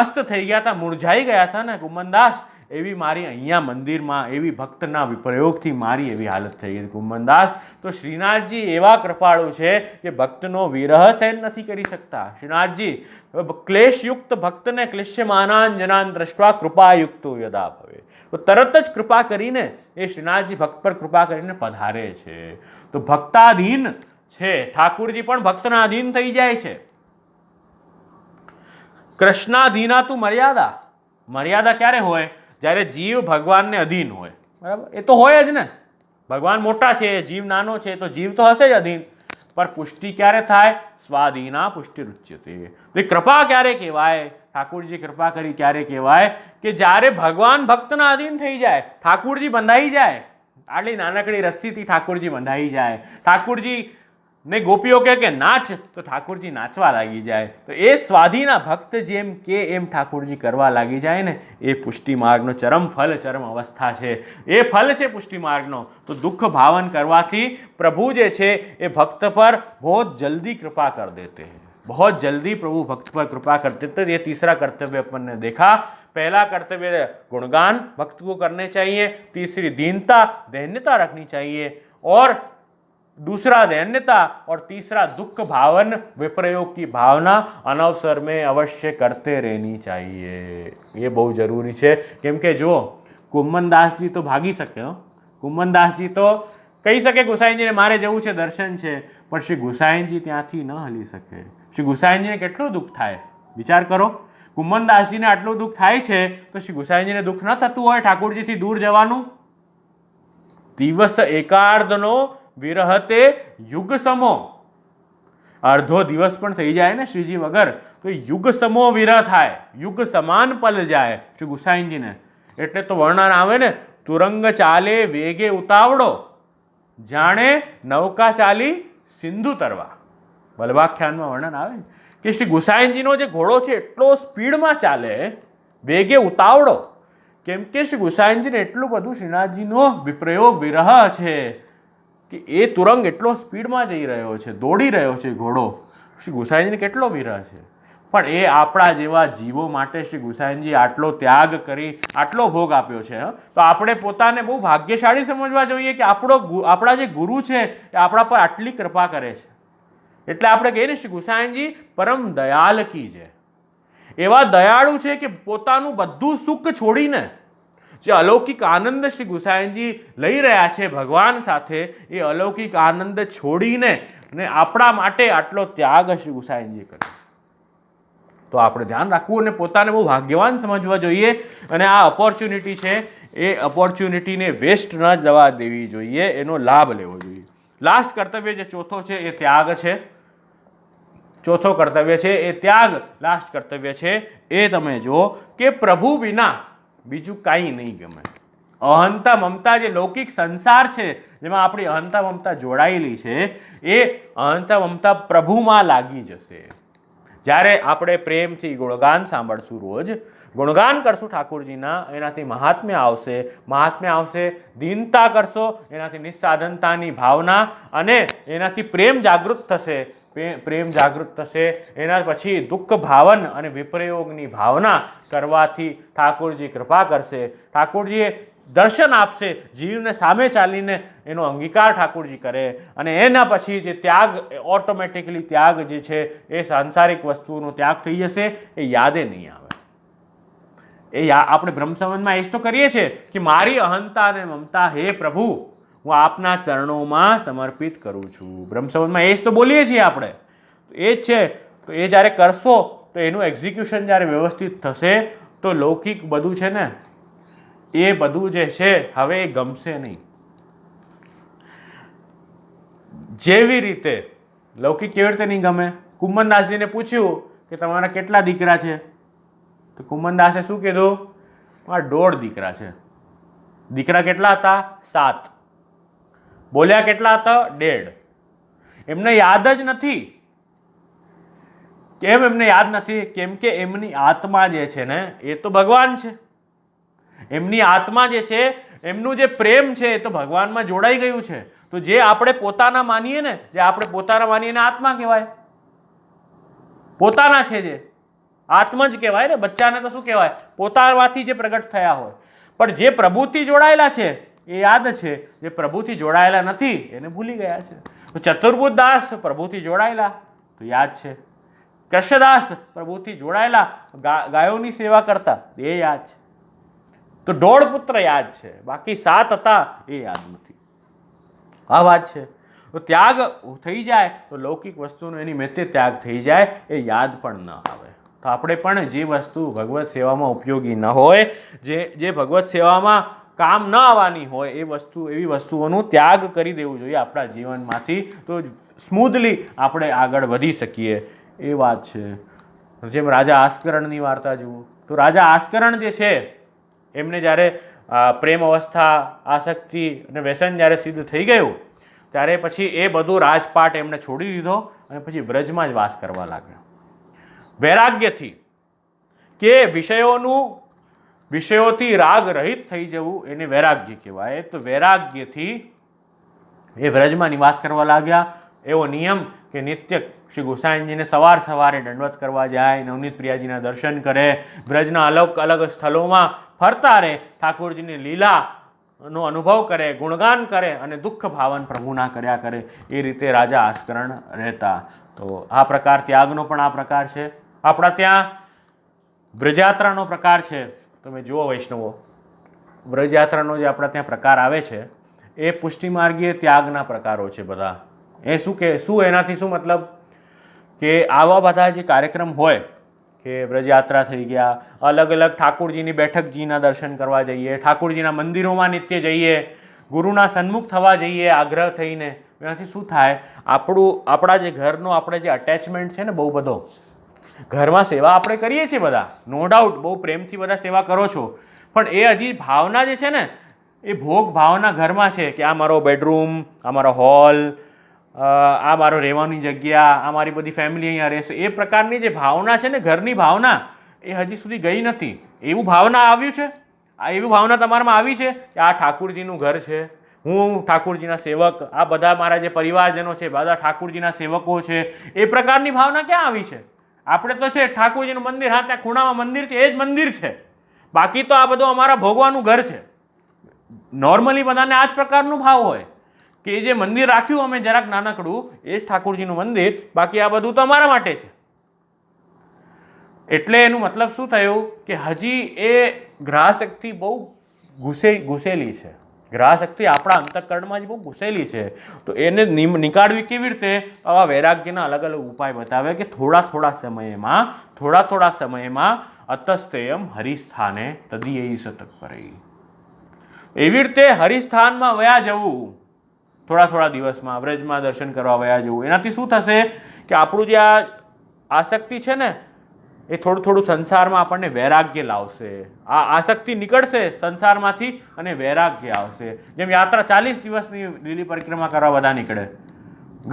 અસ્ત થઈ ગયા હતા, મુરઝાઈ ગયા હતા ને કુમનદાસ, એવી મારી અહીંયા મંદિરમાં એવી ભક્તના વિપ્રયોગથી મારી એવી હાલત થઈ ગઈ કુમનદાસ. તો શ્રીનાથજી એવા કૃપાળુ છે કે ભક્તનો વિરહ સહન નથી કરી શકતા. શ્રીનાથજી ક્લેશયુક્ત ભક્તને ક્લિશ્યમાનાન જનાન દ્રષ્ટવા કૃપાયુક્તો યદા ભવે, તો તરત જ કૃપા કરીને એ શ્રીનાથજી ભક્ત પર કૃપા કરીને પધારે છે. તો ભક્તાધીન છે ઠાકુરજી, પણ ભક્તના અધીન થઈ જાય છે. કૃષ્ણાધીના તું મર્યાદા. મર્યાદા ક્યારે હોય? જ્યારે જીવ ભગવાનને અધીન હોય. બરાબર, એ તો હોય જ ને. ભગવાન મોટા છે, જીવ નાનો છે, તો જીવ તો હશે જ અધીન. પર પુષ્ટિ ક્યારે થાય? સ્વાધીના પુષ્ટિ રુચ્યતે. તો કૃપા ક્યારે કહેવાય? ઠાકુરજી કૃપા કરી ક્યારે કહેવાય? કે જ્યારે ભગવાન ભક્તના અધીન થઈ જાય, ઠાકુરજી બંધાઈ જાય. આટલી નાનકડી રસ્સીથી ઠાકુરજી બંધાઈ જાય. ઠાકુરજી ને ગોપીઓ કે નાચ, તો ઠાકુરજી નાચવા લાગી જાય. તો એ સ્વાધીના ભક્ત જેમ કે એમ ઠાકુરજી કરવા લાગી જાય ને, એ પુષ્ટિ માર્ગનો ચરમ ફલ, ચરમ અવસ્થા છે. એ ફલ છે પુષ્ટિ માર્ગનો. તો દુઃખ ભાવન કરવાથી પ્રભુ જે છે એ ભક્ત પર બહુ જલ્દી कृपा कर देते हैं. बहुत जल्दी प्रभु भक्त पर कृपा करते थे. ये तीसरा कर्तव्य अपन ने देखा. पहला कर्तव्य गुणगान भक्त को करने चाहिए, तीसरी दीनता दैन्यता रखनी चाहिए, और दूसरा दैन्यता, और तीसरा दुख भावन विप्रयोग की भावना अनवसर में अवश्य करते रहनी चाहिए. ये बहुत जरूरी છે. કેમ કે જો કુમનદાસજી તો ભાગી શકે, કુમનદાસજી તો કહી શકે ગુસાઈજીને મારે જવું છે, દર્શન છે, પણ શ્રી ગુસાઈજી ત્યાંથી ન હલી શકે. શ્રી ગુસાઈજીને કેટલું દુઃખ થાય વિચાર કરો. કુમનદાસજીને આટલું દુઃખ થાય છે તો શ્રી ગુસાઈજીને દુઃખ ન થતું હોય ઠાકોરજીથી દૂર જવાનું? દિવસ એકાર્ધનો વિરહતે યુગ સમો. અડધો દિવસ પણ થઈ જાય ને શ્રીજી વગર તો યુગ સમો વિરહ થાય, યુગ સમાન પલ જાય શ્રી ગુસાઈજીને. એટલે તો વર્ણન આવે ને, તુરંગ ચાલે વેગે ઉતાવળો, જાણે નૌકા ચાલી સિંધુ તરવા. બલવાખ્યાનમાં વર્ણન આવે કે શ્રી ગુસાઈજીનો જે ઘોડો છે એટલો સ્પીડમાં ચાલે, વેગે ઉતાવળો. કેમ કે શ્રી ગુસાઈજીને એટલું બધું શ્રીનાથજીનો વિપ્રયોગ વિરહ છે કે એ તુરંગ એટલો સ્પીડમાં જઈ રહ્યો છે, દોડી રહ્યો છે ઘોડો. શ્રી ગુસાઈજીને કેટલો વિરહ છે. પણ એ આપણા જેવા જીવો માટે શ્રી ગુસાઈજી આટલો ત્યાગ કરી આટલો ભોગ આપ્યો છે. તો આપણે પોતાને બહુ ભાગ્યશાળી સમજવા જોઈએ કે આપણા જે ગુરુ છે એ આપણા પર આટલી કૃપા કરે છે. એટલે આપણે કહીએ ને શ્રી ગુસાઈજી પરમ દયાલ કી છે. એવા દયાળુ છે કે પોતાનું બધું સુખ છોડીને જે અલૌકિક આનંદ શ્રી ગુસાઈજી લઈ રહ્યા છે ભગવાન સાથે, એ અલૌકિક આનંદ છોડીને ને આપણા માટે આટલો ત્યાગ શ્રી ગુસાઈજી કર્યો. તો આપણે ધ્યાન રાખવું અને પોતાને બહુ ભાગ્યવાન સમજવા જોઈએ. અને આ ઓપોર્ચ્યુનિટી છે, એ ઓપોર્ચ્યુનિટીને વેસ્ટ ન જવા દેવી જોઈએ, એનો લાભ લેવો જોઈએ. લાસ્ટ કર્તવ્ય જે ચોથો છે એ ત્યાગ છે. ચોથો કર્તવ્ય છે એ ત્યાગ. લાસ્ટ કર્તવ્ય છે એ તમે જુઓ કે પ્રભુ વિના બીજું કાંઈ નહીં ગમે. અહંતા મમતા જે લૌકિક સંસાર છે જેમાં આપણી અહંતા મમતા જોડાયેલી છે, એ અહંતા મમતા પ્રભુમાં લાગી જશે. જ્યારે આપણે પ્રેમથી ગુણગાન સાંભળશું, રોજ ગુણગાન કરશું ઠાકોરજીના, એનાથી મહાત્મ્ય આવશે. મહાત્મ્ય આવશે, દીનતા કરશો, એનાથી નિસ્સાધનતાની ભાવના, અને એનાથી પ્રેમ જાગૃત થશે. પ્રેમ જાગૃત થશે, એના પછી દુઃખ ભાવન અને વિપ્રયોગની ભાવના કરવાથી ઠાકોરજી કૃપા કરશે. ઠાકોરજીએ દર્શન આપશે, જીવને સામે ચાલીને એનો અંગીકાર ઠાકોરજી કરે. અને એના પછી જે ત્યાગ, ઓટોમેટિકલી ત્યાગ જે છે એ સાંસારિક વસ્તુઓનો ત્યાગ થઈ જશે. એ યાદે નહીં આવે. આપણે બ્રહ્મ સંબંધમાં એ જ તો કરીએ છીએ કે મારી અહંતા અને મમતા હે પ્રભુ હું આપના ચરણોમાં સમર્પિત કરું છું. બ્રહ્મ સંબંધમાં એ જ તો બોલીએ છીએ આપણે. એ જ છે. તો એ જ્યારે કરશો તો એનું એક્ઝિક્યુશન જ્યારે વ્યવસ્થિત થશે તો લૌકિક બધું છે ને, એ બધું જે છે હવે એ ગમશે નહીં. જેવી રીતે લૌકિક કેવી રીતે નહીં ગમે? કુંમનદાસજીને પૂછ્યું કે તમારા કેટલા દીકરા છે? તો કુંમનદાસે શું કીધું? મારા 1.5 દીકરા છે. દીકરા કેટલા હતા? 7. બોલ્યા કેટલા હતા? 1.5. એમને યાદ જ નથી. કેમ એમને યાદ નથી? કેમ કે એમની આત્મા જે છે ને એ તો ભગવાન છે. એમની આત્મા જે છે, એમનું જે પ્રેમ છે એ તો ભગવાનમાં જોડાઈ ગયું છે. તો જે આપણે પોતાના માનીએ ને, જે આપણે પોતાના માનીએ એને આત્મા કહેવાય. પોતાના છે જે આત્મા જ કહેવાય ને. બચ્ચાને તો શું કહેવાય? પોતામાંથી જે પ્રગટ થયા હોય. પણ જે પ્રભુથી જોડાયેલા છે એ યાદ છે, જે પ્રભુથી જોડાયેલા નથી એને ભૂલી ગયા છે. તો ચતુર્બુદ્ધ દાસ પ્રભુથી જોડાયેલા તો યાદ છે. કૃષ્ણદાસ પ્રભુથી જોડાયેલા, ગાયોની સેવા કરતા એ યાદ છે. તો 1.5 પુત્ર યાદ છે, બાકી 7 હતા એ યાદ નથી. આ વાત છે. તો ત્યાગ થઈ જાય તો લૌકિક વસ્તુનો એની મેતે ત્યાગ થઈ જાય, એ યાદ પણ ન આવે. તો આપણે પણ જે વસ્તુ ભગવત સેવામાં ઉપયોગી ન હોય, જે ભગવત સેવામાં કામ ન આવવાની હોય, એવી વસ્તુઓનું ત્યાગ કરી દેવું જોઈએ આપણા જીવનમાંથી. તો સ્મૂધલી આપણે આગળ વધી શકીએ, એ વાત છે. જેમ રાજા આસ્કરણની વાર્તા જુઓ, તો રાજા આસ્કરણ જે છે એમને જ્યારે પ્રેમ અવસ્થા, આસક્તિ અને વ્યસન જ્યારે સિદ્ધ થઈ ગયું, ત્યારે પછી એ બધું રાજપાટ એમણે છોડી દીધો અને પછી વ્રજમાં જ વાસ કરવા લાગ્યા. વૈરાગ્યથી, કે વિષયોથી રાગ રહિત થઈ જવું એને વૈરાગ્ય કહેવાય. તો વૈરાગ્યથી એ વ્રજમાં નિવાસ કરવા લાગ્યા. એવો નિયમ કે નિત્ય શ્રી ગોસાઈજીને સવારે દંડવત કરવા જાય, નવનીત પ્રિયાજીના દર્શન કરે, વ્રજના અલગ અલગ સ્થળોમાં ફરતા રહે, ઠાકોરજીની લીલાનો અનુભવ કરે, ગુણગાન કરે અને દુઃખ ભાવન પ્રભુના કર્યા કરે. એ રીતે રાજા આસ્કરણ રહેતા. તો આ પ્રકાર ત્યાગનો પણ આ પ્રકાર છે. આપણા ત્યાં વ્રજયાત્રાનો પ્રકાર છે. તમે જુઓ વૈષ્ણવો, વ્રજયાત્રાનો જે આપણા ત્યાં પ્રકાર આવે છે એ પુષ્ટિમાર્ગીય ત્યાગના પ્રકારો છે બધા. એ શું એનાથી શું મતલબ કે આવા બધા જે કાર્યક્રમ હોય કે વ્રજયાત્રા થઈ ગયા, અલગ અલગ ઠાકોરજીની બેઠકજીના દર્શન કરવા જઈએ, ઠાકોરજીના મંદિરોમાં નિત્ય જઈએ, ગુરુના સન્મુખ થવા જઈએ આગ્રહ થઈને. એનાથી શું થાય? આપણા જે ઘરનો આપણે જે અટેચમેન્ટ છે ને, બહુ બધો ઘરમાં સેવા આપણે કરીએ છીએ બધા, નો ડાઉટ બહુ પ્રેમથી બધા સેવા કરો છો, પણ એ હજી ભાવના જે છે ને એ ભોગ ભાવના ઘરમાં છે કે આ મારો બેડરૂમ, આ મારો હોલ, આ મારો રહેવાની જગ્યા, આ મારી બધી ફેમિલી અહીંયા રહેશે. એ પ્રકારની જે ભાવના છે ને, ઘરની ભાવના, એ હજી સુધી ગઈ નથી. એવું ભાવના આવ્યું છે? એવી ભાવના તમારામાં આવી છે કે આ ઠાકોરજીનું ઘર છે, હું ઠાકોરજીના સેવક, આ બધા મારા જે પરિવારજનો છે બધા ઠાકોરજીના સેવકો છે. એ પ્રકારની ભાવના ક્યાં આવી છે? આપણે તો છે ઠાકોરજીનું મંદિર, હા ત્યાં ખૂણામાં મંદિર છે, એ જ મંદિર છે, બાકી તો આ બધું અમારા ભોગવાનું ઘર છે. નોર્મલી બધાને આ જ પ્રકારનો ભાવ હોય કે જે મંદિર રાખ્યું અમે જરાક નાનકડું, એ જ ઠાકોરજીનું મંદિર, બાકી આ બધું તો અમારા માટે છે. એટલે એનું મતલબ શું થયું કે હજી એ ગ્રહાશક્તિ બહુ ઘૂસેલી છે. ગ્રહાશક્તિ આપણા અંતઃકરણમાં જ બહુ ઘૂસેલી છે. તો એને નીકાળવી કેવી રીતે? આવા વૈરાગ્યના અલગ અલગ ઉપાય બતાવે કે થોડા થોડા સમયમાં અતસ્તેયમ હરિસ્થાને તદીય સતત્પરૈ. એવી રીતે હરિસ્થાનમાં વયા જવું, થોડા દિવસમાં વ્રજમાં દર્શન કરવા વયા જવું. એનાથી શું થશે કે આપણું જે આ આસક્તિ છે ને એ થોડું સંસારમાં આપણને વૈરાગ્ય લાવશે. આ આસક્તિ નીકળશે સંસારમાંથી અને વૈરાગ્ય આવશે. જેમ યાત્રા 40 દિવસની લીલી પરિક્રમા કરવા બધા નીકળે,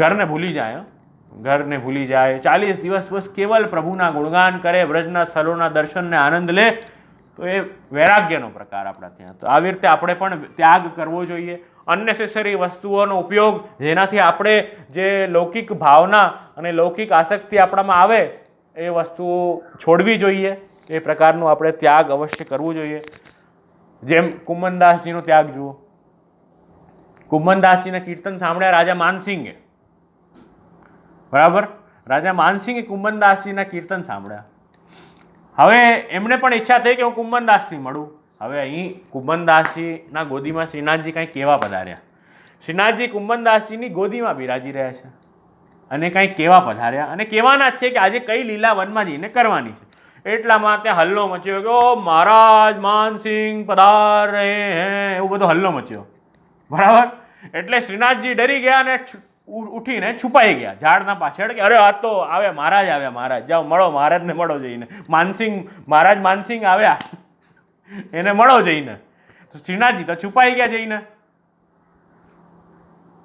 ઘરને ભૂલી જાય, 40 દિવસ બસ કેવલ પ્રભુના ગુણગાન કરે, વ્રજના સ્થળોના દર્શનને આનંદ લે, તો એ વૈરાગ્યનો પ્રકાર આપણા ત્યાં. તો આવી રીતે આપણે પણ ત્યાગ કરવો જોઈએ. અનનેસેસરી વસ્તુઓનો ઉપયોગ, જેનાથી આપણે જે લૌકિક ભાવના અને લૌકિક આસક્તિ આપણામાં આવે એ વસ્તુઓ છોડવી જોઈએ. એ પ્રકારનું આપણે ત્યાગ અવશ્ય કરવું જોઈએ. જેમ કુમનદાસજીનો ત્યાગ જુઓ. કુમનદાસજીના કીર્તન સાંભળ્યા રાજા માનસિંગે, બરાબર? રાજા માનસિંગે કુમનદાસજીના કીર્તન સાંભળ્યા. હવે એમને પણ ઈચ્છા થઈ કે હું કુમનદાસથી મળું. હવે અહીં કુમનદાસજીના ગોદીમાં શ્રીનાથજી કંઈક કહેવા પધાર્યા. શ્રીનાથજી કુમનદાસજીની ગોદીમાં બિરાજી રહ્યા છે અને કંઈક કહેવા પધાર્યા અને કહેવાના જ છે કે આજે કઈ લીલા વનમાં જઈને કરવાની છે. એટલામાં ત્યાં હલ્લો મચ્યો કે ઓ મહારાજ માનસિંહ પધાર રહે હે, એવું બધો હલ્લો મચ્યો, બરાબર? એટલે શ્રીનાથજી ડરી ગયા અને ઉઠીને છુપાઈ ગયા ઝાડના પાછળ કે અરે આ તો આવે મહારાજ, આવ્યા મહારાજ, જાઓ મળો મહારાજને, મળો જઈને. મહારાજ માનસિંહ આવ્યા, એને મળો જઈને. તો શ્રીનાથજી તો છુપાઈ ગયા જઈને.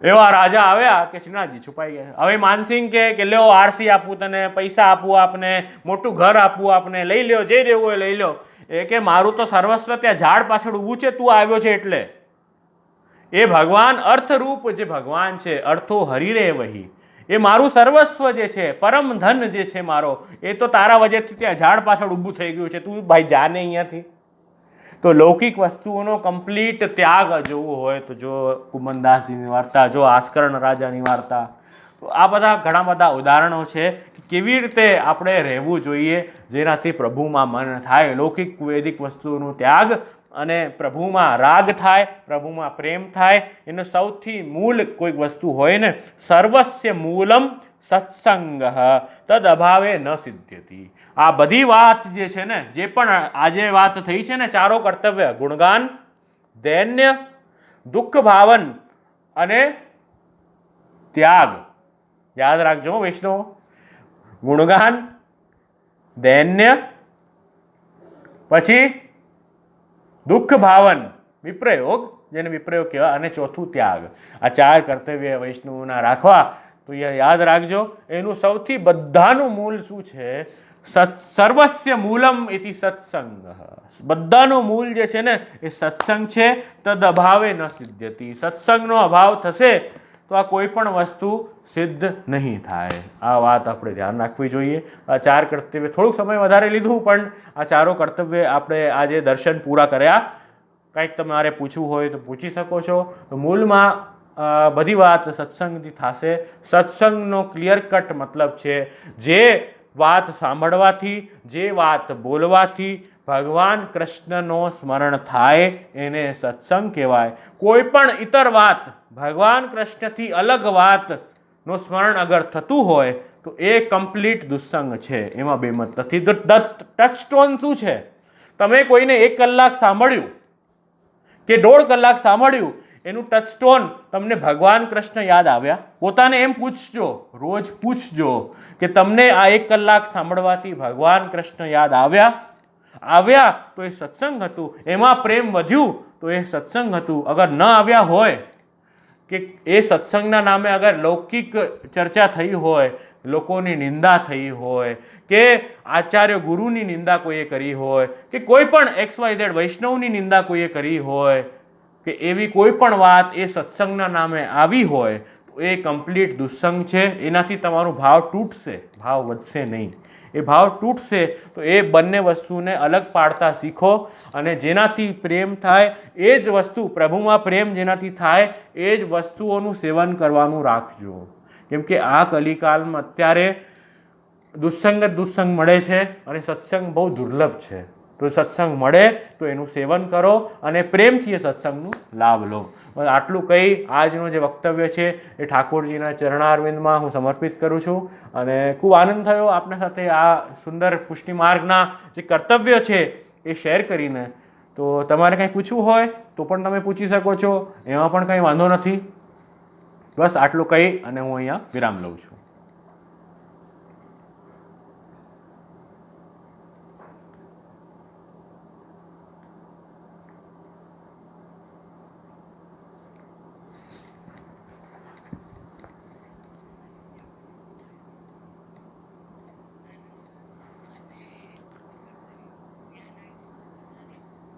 એવા રાજા આવ્યા કે શ્રીનાથજી છુપાઈ ગયા. હવે માનસિંહ કે લ્યો આરસી આપું તને, પૈસા આપું આપને, મોટું ઘર આપું આપને, લઈ લ્યો, જે રહેવું હોય લઈ લો. એ કે મારું તો સર્વસ્વ ત્યાં ઝાડ પાછળ ઊભું છે, તું આવ્યો છે એટલે. એ ભગવાન અર્થરૂપ જે ભગવાન છે, અર્થો હરિરે વહી, એ મારું સર્વસ્વ જે છે, પરમ ધન જે છે મારો, એ તો તારા વજહથી ત્યાં ઝાડ પાછળ ઊભું થઈ ગયું છે, તું ભાઈ જાને અહીંયાથી. તો લૌકિક વસ્તુઓનો કમ્પ્લીટ ત્યાગ જોવો હોય તો જો કુમનદાસજીની વાર્તા, જો આસ્કર્ણ રાજાની વાર્તા, તો આ બધા ઘણા બધા ઉદાહરણો છે કે કેવી રીતે આપણે રહેવું જોઈએ જેનાથી પ્રભુમાં મન થાય, લૌકિક વૈદિક વસ્તુઓનો ત્યાગ અને પ્રભુમાં રાગ થાય, પ્રભુમાં પ્રેમ થાય. એનો સૌથી મૂળ કોઈક વસ્તુ હોય ને, સર્વસ્ય મૂલમ સત્સંગ તદ અભાવે ન સિદ્ધ્યતિ. આ બધી વાત જે છે ને, જે પણ આજે વાત થઈ છે ને, ચારો કર્તવ્ય, ગુણગાન, દૈન્ય, દુઃખ ભાવન અને ત્યાગ, યાદ રાખજો વૈષ્ણવ. ગુણગાન, દૈન્ય, પછી દુઃખ ભાવન, વિપ્રયોગ, જેને વિપ્રયોગ કહેવાય, અને ચોથું ત્યાગ. આ 4 કર્તવ્ય વૈષ્ણવના રાખવા. તો યાદ રાખજો, એનું સૌથી બધાનું મૂળ શું છે? સર્વસ્ય મૂલમ ઇતિ સત્સંગ. બધાનું મૂળ જે છે ને એ સત્સંગ છે. તદ અભાવે ન સિદ્ધ્યતિ. સત્સંગનો અભાવ થશે તો આ કોઈ પણ વસ્તુ સિદ્ધ નહીં થાય. આ વાત આપણે ધ્યાન રાખવી જોઈએ. આ 4 કર્તવ્ય, થોડુંક સમય વધારે લીધું, પણ આ 4 કર્તવ્ય આપણે આજે દર્શન પૂરા કર્યા. કંઈક તમારે પૂછવું હોય તો પૂછી શકો છો. મૂળમાં બધી વાત સત્સંગથી થશે. સત્સંગનો ક્લિયર કટ મતલબ છે જે વાત સાંભળવાથી, જે વાત બોલવાથી ભગવાન કૃષ્ણનો સ્મરણ થાય એને સત્સંગ કહેવાય. કોઈ પણ ઇતર વાત, ભગવાન કૃષ્ણથી અલગ વાતનું સ્મરણ અગર થતું હોય તો એ કમ્પ્લીટ દુસ્સંગ છે, એમાં બેમત નથી. તો ટચસ્ટોન શું છે? તમે કોઈને 1 કલાક સાંભળ્યું કે 1.5 કલાક સાંભળ્યું, એનું ટચસ્ટોન તમને ભગવાન કૃષ્ણ યાદ આવ્યા? પોતાને એમ પૂછજો, રોજ પૂછજો કે તમને આ 1 કલાક સાંભળવાથી ભગવાન કૃષ્ણ યાદ આવ્યા તો એ સત્સંગ હતું. એમાં પ્રેમ વધ્યું તો એ સત્સંગ હતું. અગર ન આવ્યા હોય કે એ સત્સંગના નામે અગર લૌકિક ચર્ચા થઈ હોય, લોકોની નિંદા થઈ હોય, કે આચાર્ય ગુરુની નિંદા કોઈએ કરી હોય, કે કોઈ પણ XYZ વૈષ્ણવની નિંદા કોઈએ કરી હોય, કે એવી કોઈ પણ વાત એ સત્સંગના નામે આવી હોય તો એ કમ્પ્લીટ દુસ્સંગ છે. એનાથી તમારો ભાવ તૂટશે, ભાવ વધશે નહીં. એ ભાવ તૂટશે તો એ બંને વસ્તુને અલગ પાડતા શીખો અને જેનાથી પ્રેમ થાય એ જ વસ્તુ, પ્રભુમાં પ્રેમ જેનાથી થાય એ જ વસ્તુઓનું સેવન કરવાનું રાખજો. કેમ કે આ કલિકાલમાં અત્યારે દુસ્સંગ જ દુસ્સંગ મળે છે અને સત્સંગ બહુ દુર્લભ છે. તો સત્સંગ મળે તો એનું સેવન કરો અને પ્રેમથી એ સત્સંગનું લાભ લો. આટલું કહી આજનું જે વક્તવ્ય છે એ ઠાકોરજીના ચરણારવિંદમાં હું સમર્પિત કરું છું અને ખૂબ આનંદ થયો આપના સાથે આ સુંદર પુષ્ટિ માર્ગના જે કર્તવ્ય છે એ શેર કરીને. તો તમારે કંઈ પૂછવું હોય તો પણ તમે પૂછી શકો છો, એમાં પણ કંઈ વાંધો નથી. બસ આટલું કહી અને હું અહીંયા વિરામ લઉં છું.